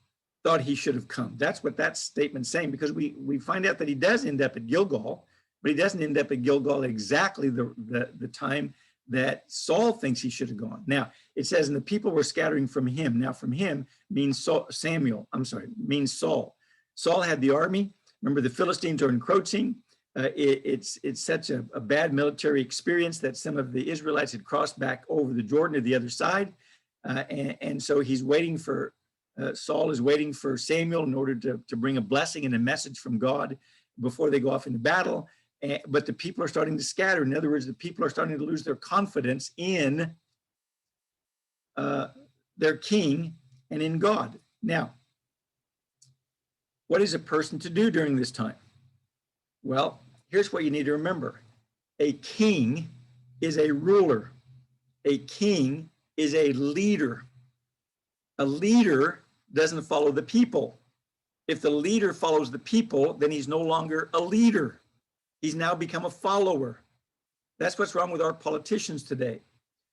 thought he should have come. That's what that statement's saying, because we find out that he does end up at Gilgal, but he doesn't end up at Gilgal at exactly the time that Saul thinks he should have gone. Now, it says, and the people were scattering from him. Now, from him means means Saul. Saul had the army. Remember, the Philistines are encroaching. It's such a bad military experience that some of the Israelites had crossed back over the Jordan to the other side. And so he's waiting for, Saul is waiting for Samuel in order to bring a blessing and a message from God before they go off into battle. But the people are starting to scatter. In other words, the people are starting to lose their confidence in their king and in God. Now, what is a person to do during this time? Well, here's what you need to remember. A king is a ruler. A king is a leader. A leader doesn't follow the people. If the leader follows the people, then he's no longer a leader. He's now become a follower. That's what's wrong with our politicians today.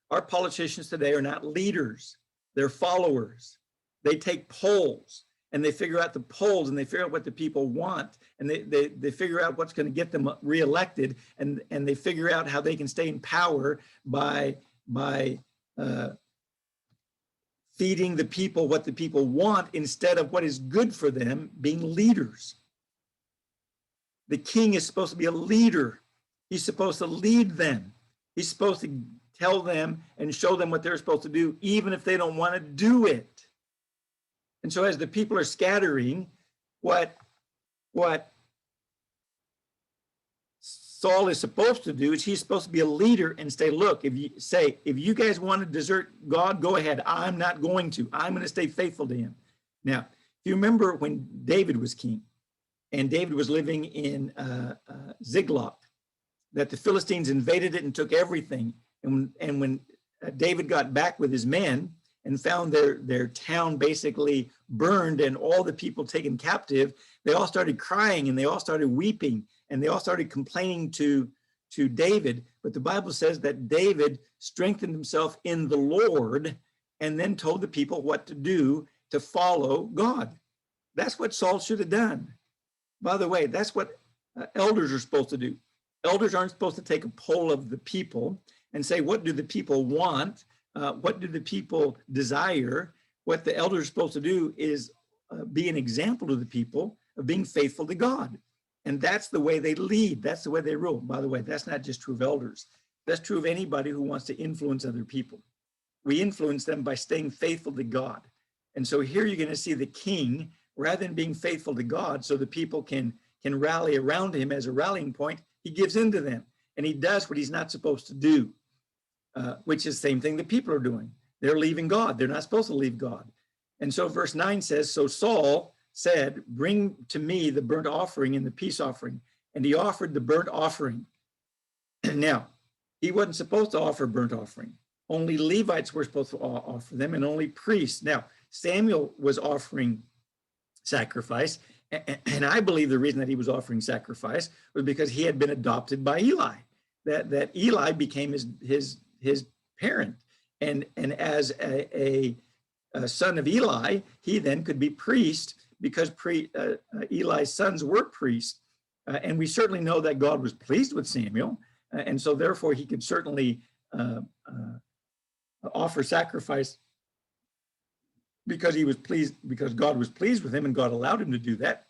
Our politicians today are not leaders. They're followers. They take polls and they figure out the polls and they figure out what the people want, and they figure out what's going to get them reelected, and they figure out how they can stay in power by feeding the people what the people want instead of what is good for them, being leaders. The king is supposed to be a leader. He's supposed to lead them. He's supposed to tell them and show them what they're supposed to do, even if they don't want to do it. And so as the people are scattering, what Saul is supposed to do is he's supposed to be a leader and say, look, if you guys want to desert God, go ahead. I'm not going to. I'm going to stay faithful to him. Now, if you remember when David was king, and David was living in Ziklag, that the Philistines invaded it and took everything. And when David got back with his men and found their town basically burned and all the people taken captive, they all started crying and they all started weeping and they all started complaining to David. But the Bible says that David strengthened himself in the Lord and then told the people what to do to follow God. That's what Saul should have done. By the way, that's what elders are supposed to do. Elders aren't supposed to take a poll of the people and say, what do the people want? What do the people desire? What the elders are supposed to do is be an example to the people of being faithful to God. And that's the way they lead. That's the way they rule. By the way, that's not just true of elders. That's true of anybody who wants to influence other people. We influence them by staying faithful to God. And so here you're going to see the king, rather than being faithful to God so the people can rally around him as a rallying point, he gives in to them and he does what he's not supposed to do, which is the same thing the people are doing. They're leaving God. They're not supposed to leave God. And so verse 9 says, so Saul said, bring to me the burnt offering and the peace offering. And he offered the burnt offering. Now, he wasn't supposed to offer burnt offering. Only Levites were supposed to offer them, and only priests. Now, Samuel was offering sacrifice, and I believe the reason that he was offering sacrifice was because he had been adopted by Eli. That Eli became his parent, and as a son of Eli, he then could be priest because Eli's sons were priests, and we certainly know that God was pleased with Samuel, and so therefore he could certainly offer sacrifice because he was pleased, because God was pleased with him and God allowed him to do that.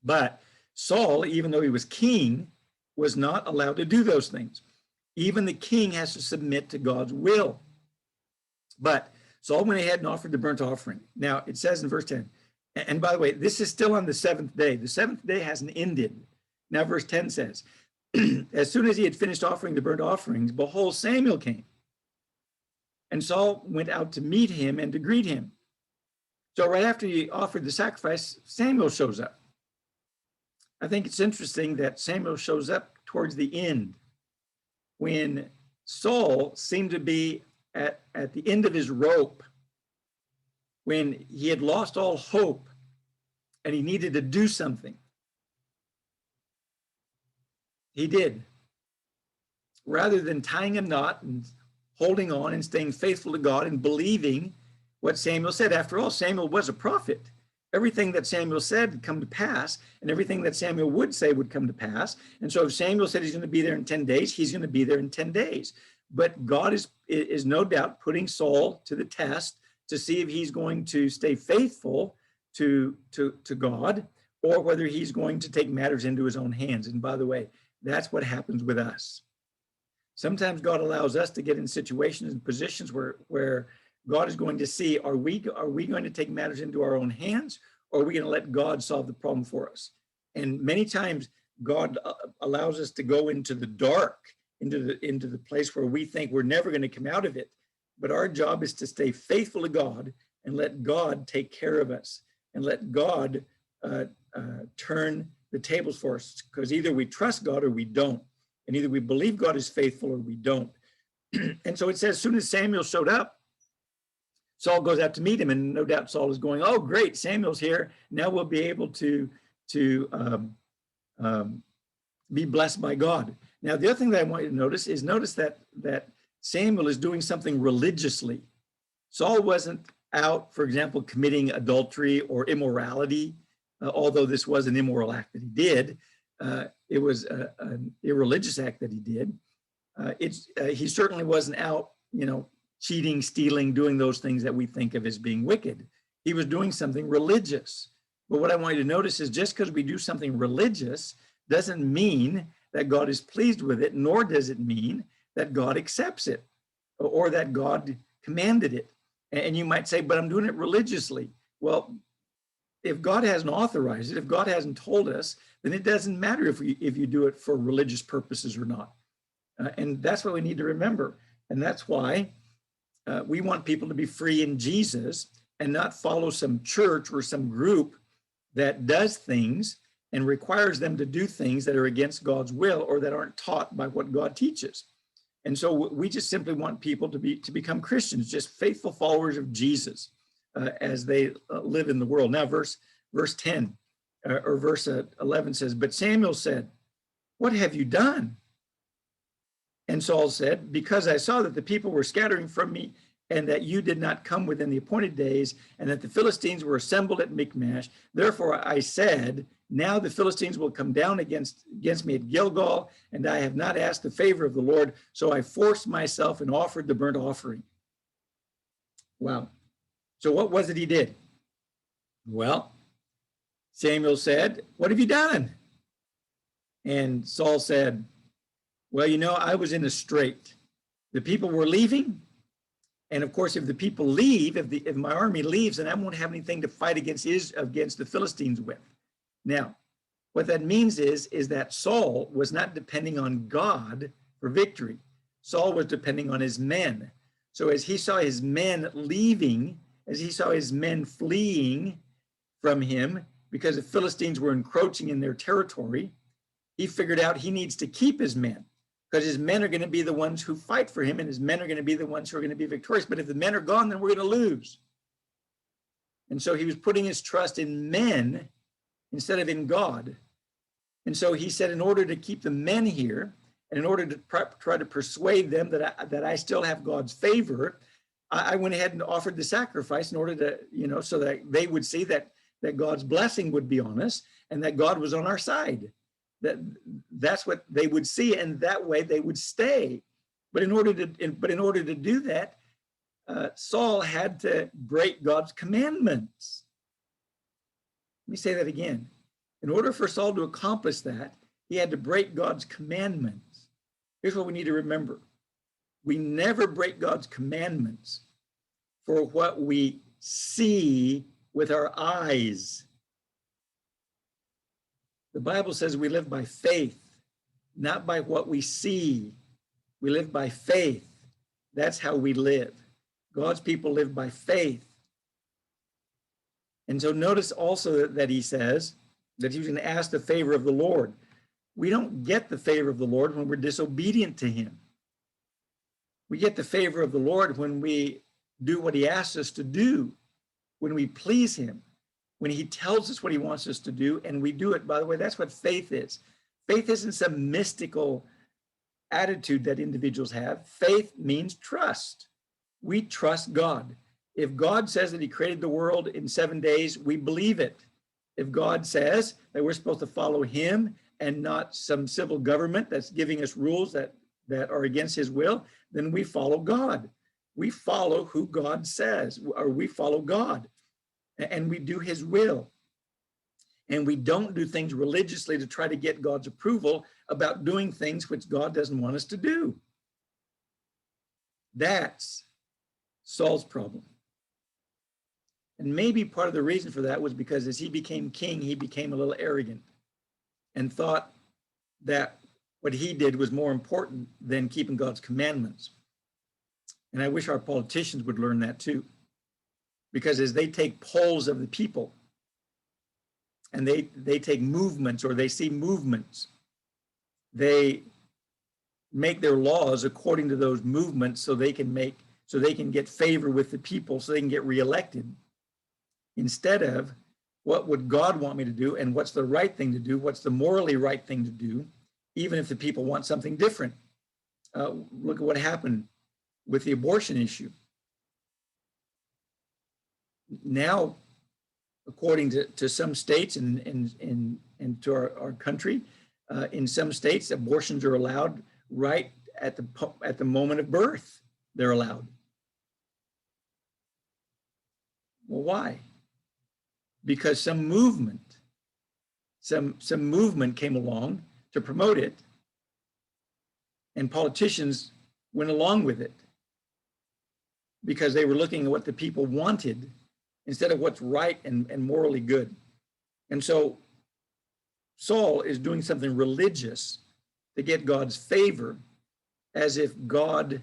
But Saul, even though he was king, was not allowed to do those things. Even the king has to submit to God's will. But Saul went ahead and offered the burnt offering. Now it says in verse 10, and by the way, this is still on the seventh day. The seventh day hasn't ended. Now verse 10 says, as soon as he had finished offering the burnt offerings, behold, Samuel came. And Saul went out to meet him and to greet him. So right after he offered the sacrifice, Samuel shows up. I think it's interesting that Samuel shows up towards the end when Saul seemed to be at the end of his rope, when he had lost all hope and he needed to do something. He did. Rather than tying a knot and holding on and staying faithful to God and believing what Samuel said. After all, Samuel was a prophet. Everything that Samuel said would come to pass, and everything that Samuel would say would come to pass. And so if Samuel said he's going to be there in 10 days, he's going to be there in 10 days. But God is no doubt putting Saul to the test to see if he's going to stay faithful to God, or whether he's going to take matters into his own hands. And by the way, that's what happens with us. Sometimes God allows us to get in situations and positions where God is going to see, are we going to take matters into our own hands, or are we going to let God solve the problem for us? And many times God allows us to go into the dark, into the place where we think we're never going to come out of it. But our job is to stay faithful to God and let God take care of us and let God turn the tables for us, because either we trust God or we don't. And either we believe God is faithful or we don't. And so it says, as soon as Samuel showed up, Saul goes out to meet him, and no doubt Saul is going, oh, great, Samuel's here. Now we'll be able to be blessed by God. Now, the other thing that I want you to notice is that Samuel is doing something religiously. Saul wasn't out, for example, committing adultery or immorality, although this was an immoral act that he did. It was an irreligious act that he did. He certainly wasn't out, cheating, stealing, doing those things that we think of as being wicked. He was doing something religious. But what I want you to notice is just because we do something religious doesn't mean that God is pleased with it, nor does it mean that God accepts it or that God commanded it. And you might say, but I'm doing it religiously. Well, if God hasn't authorized it, if God hasn't told us, then it doesn't matter if you do it for religious purposes or not. And that's what we need to remember. And that's why we want people to be free in Jesus and not follow some church or some group that does things and requires them to do things that are against God's will or that aren't taught by what God teaches. And so we just simply want people to become Christians, just faithful followers of Jesus as they live in the world. Now, verse 10 or verse 11 says, but Samuel said, what have you done? And Saul said, because I saw that the people were scattering from me and that you did not come within the appointed days and that the Philistines were assembled at Michmash. Therefore I said, now the Philistines will come down against me at Gilgal, and I have not asked the favor of the Lord. So I forced myself and offered the burnt offering. Wow. So what was it he did? Well, Samuel said, what have you done? And Saul said, well, I was in a strait. The people were leaving. And of course, if the people leave, if my army leaves, then I won't have anything to fight against the Philistines with. Now, what that means is that Saul was not depending on God for victory. Saul was depending on his men. So as he saw his men leaving as he saw his men fleeing from him because the Philistines were encroaching in their territory, he figured out he needs to keep his men, because his men are going to be the ones who fight for him, and his men are going to be the ones who are going to be victorious. But if the men are gone, then we're going to lose. And so he was putting his trust in men instead of in God. And so he said, in order to keep the men here, and in order to try to persuade them that I still have God's favor, I went ahead and offered the sacrifice in order to, so that they would see that God's blessing would be on us and that God was on our side. That's what they would see, and that way they would stay. But in order to do that, Saul had to break God's commandments. Let me say that again. In order for Saul to accomplish that, he had to break God's commandments. Here's what we need to remember. We never break God's commandments for what we see with our eyes. The Bible says we live by faith, not by what we see. We live by faith. That's how we live. God's people live by faith. And so notice also that he says that he was going to ask the favor of the Lord. We don't get the favor of the Lord when we're disobedient to him. We get the favor of the Lord when we do what he asks us to do, when we please him, when he tells us what he wants us to do, and we do it. By the way, that's what faith is. Faith isn't some mystical attitude that individuals have. Faith means trust. We trust God. If God says that he created the world in 7 days, we believe it. If God says that we're supposed to follow him and not some civil government that's giving us rules that are against his will, then we follow God. We follow who God says, or we follow God, and we do his will. And we don't do things religiously to try to get God's approval about doing things which God doesn't want us to do. That's Saul's problem. And maybe part of the reason for that was because as he became king, he became a little arrogant and thought that what he did was more important than keeping God's commandments. And I wish our politicians would learn that too. Because as they take polls of the people and they take movements, or they see movements, they make their laws according to those movements so they can get favor with the people, so they can get reelected, instead of what would God want me to do and what's the right thing to do, what's the morally right thing to do, even if the people want something different. Look at what happened with the abortion issue. Now, according to some states and to our country, in some states, abortions are allowed right at the moment of birth. They're allowed. Well, why? Because some movement came along to promote it, and politicians went along with it because they were looking at what the people wanted instead of what's right and morally good. And so Saul is doing something religious to get God's favor, as if God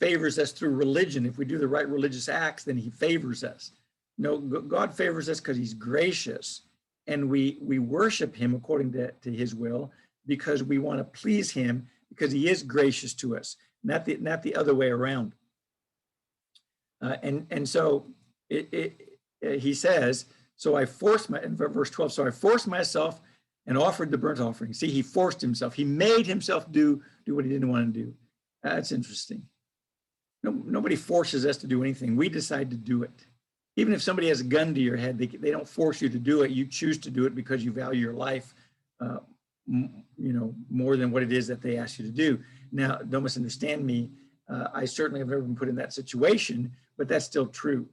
favors us through religion. If we do the right religious acts, then he favors us. No, God favors us because he's gracious, and we worship him according to his will because we want to please him, because he is gracious to us, not the other way around. And so he says, so I forced in verse 12, so I forced myself and offered the burnt offering. See, he forced himself. He made himself do what he didn't want to do. That's interesting. Nobody forces us to do anything. We decide to do it. Even if somebody has a gun to your head, they don't force you to do it. You choose to do it because you value your life, more than what it is that they ask you to do. Now, don't misunderstand me. I certainly have never been put in that situation, but that's still true.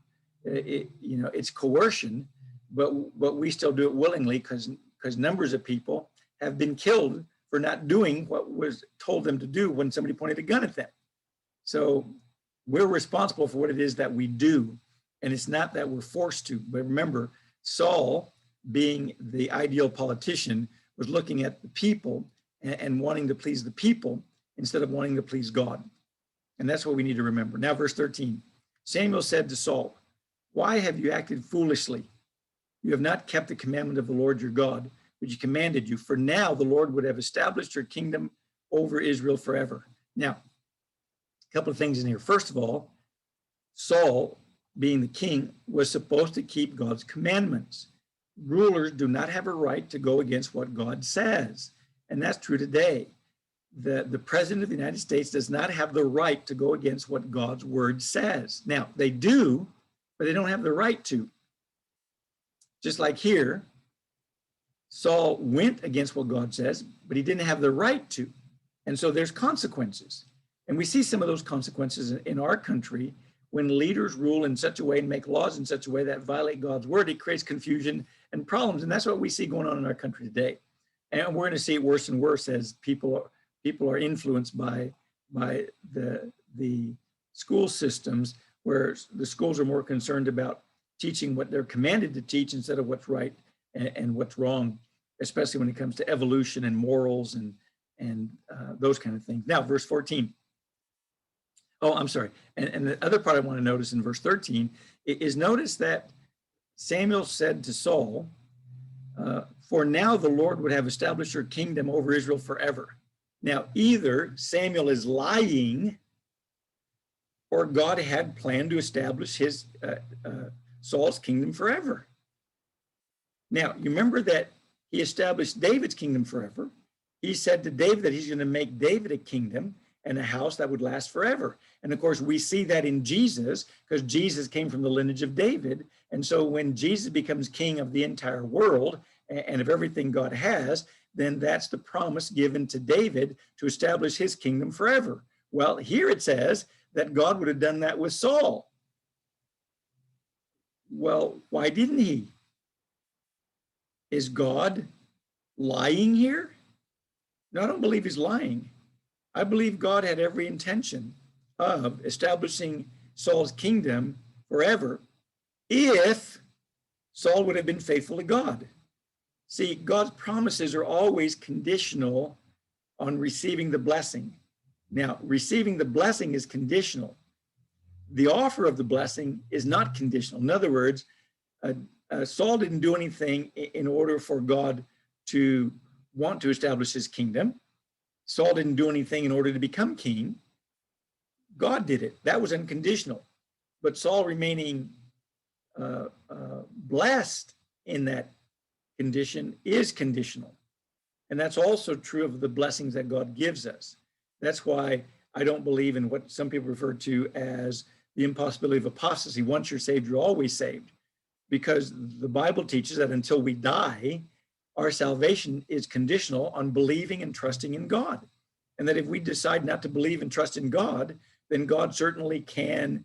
It's coercion, but we still do it willingly because numbers of people have been killed for not doing what was told them to do when somebody pointed a gun at them. So we're responsible for what it is that we do. And it's not that we're forced to. But remember, Saul, being the ideal politician, was looking at the people and wanting to please the people instead of wanting to please God. And that's what we need to remember. Now, verse 13, Samuel said to Saul, Why have you acted foolishly? You have not kept the commandment of the Lord your God, which he commanded you. For now the Lord would have established your kingdom over Israel forever. Now, a couple of things in here. First of all, Saul, being the king, was supposed to keep God's commandments. Rulers do not have a right to go against what God says. And that's true today. The president of the United States does not have the right to go against what God's word says. Now, they do, but they don't have the right to. Just like here, Saul went against what God says, but he didn't have the right to. And so there's consequences. And we see some of those consequences in our country when leaders rule in such a way and make laws in such a way that violate God's word. It creates confusion and problems. And that's what we see going on in our country today. And we're going to see it worse and worse as people are influenced by the school systems, where the schools are more concerned about teaching what they're commanded to teach instead of what's right and what's wrong, especially when it comes to evolution and morals and those kind of things. Now, verse 14. Oh, I'm sorry. And the other part I want to notice in verse 13 is notice that Samuel said to Saul, for now the Lord would have established your kingdom over Israel forever. Now, either Samuel is lying or God had planned to establish his Saul's kingdom forever. Now, you remember that he established David's kingdom forever. He said to David that he's going to make David a kingdom and a house that would last forever. And of course, we see that in Jesus, because Jesus came from the lineage of David. And so when Jesus becomes king of the entire world and of everything God has, then that's the promise given to David to establish his kingdom forever. Well, here it says that God would have done that with Saul. Well, why didn't he? Is God lying here? No, I don't believe he's lying. I believe God had every intention of establishing Saul's kingdom forever if Saul would have been faithful to God. See, God's promises are always conditional on receiving the blessing. Now, receiving the blessing is conditional. The offer of the blessing is not conditional. In other words, Saul didn't do anything in order for God to want to establish his kingdom. Saul didn't do anything in order to become king. God did it. That was unconditional. But Saul remaining blessed in that condition is conditional. And that's also true of the blessings that God gives us. That's why I don't believe in what some people refer to as the impossibility of apostasy. Once you're saved, you're always saved. Because the Bible teaches that until we die, our salvation is conditional on believing and trusting in God. And that if we decide not to believe and trust in God, then God certainly can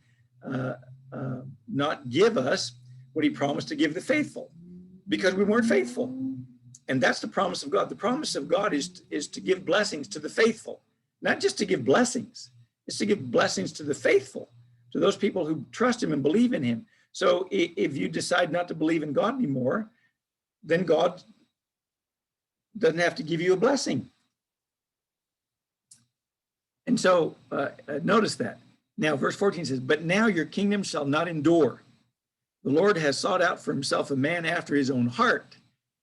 not give us what he promised to give the faithful, because we weren't faithful. And that's the promise of God. The promise of God is to give blessings to the faithful, not just to give blessings. It's to give blessings to the faithful, to those people who trust him and believe in him. So if you decide not to believe in God anymore, then God doesn't have to give you a blessing. And so notice that. Now, verse 14 says, but now your kingdom shall not endure. The Lord has sought out for himself a man after his own heart,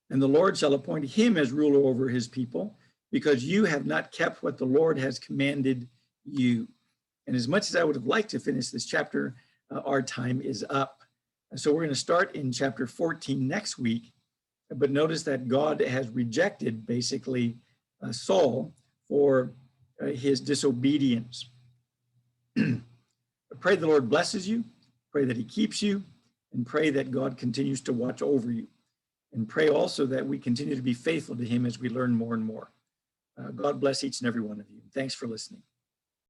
and the Lord shall appoint him as ruler over his people, because you have not kept what the Lord has commanded you. And as much as I would have liked to finish this chapter, our time is up. And so we're going to start in chapter 14 next week. But notice that God has rejected, basically, Saul for his disobedience. Pray the Lord blesses you. Pray that he keeps you. And pray that God continues to watch over you. And pray also that we continue to be faithful to him as we learn more and more. God bless each and every one of you. Thanks for listening.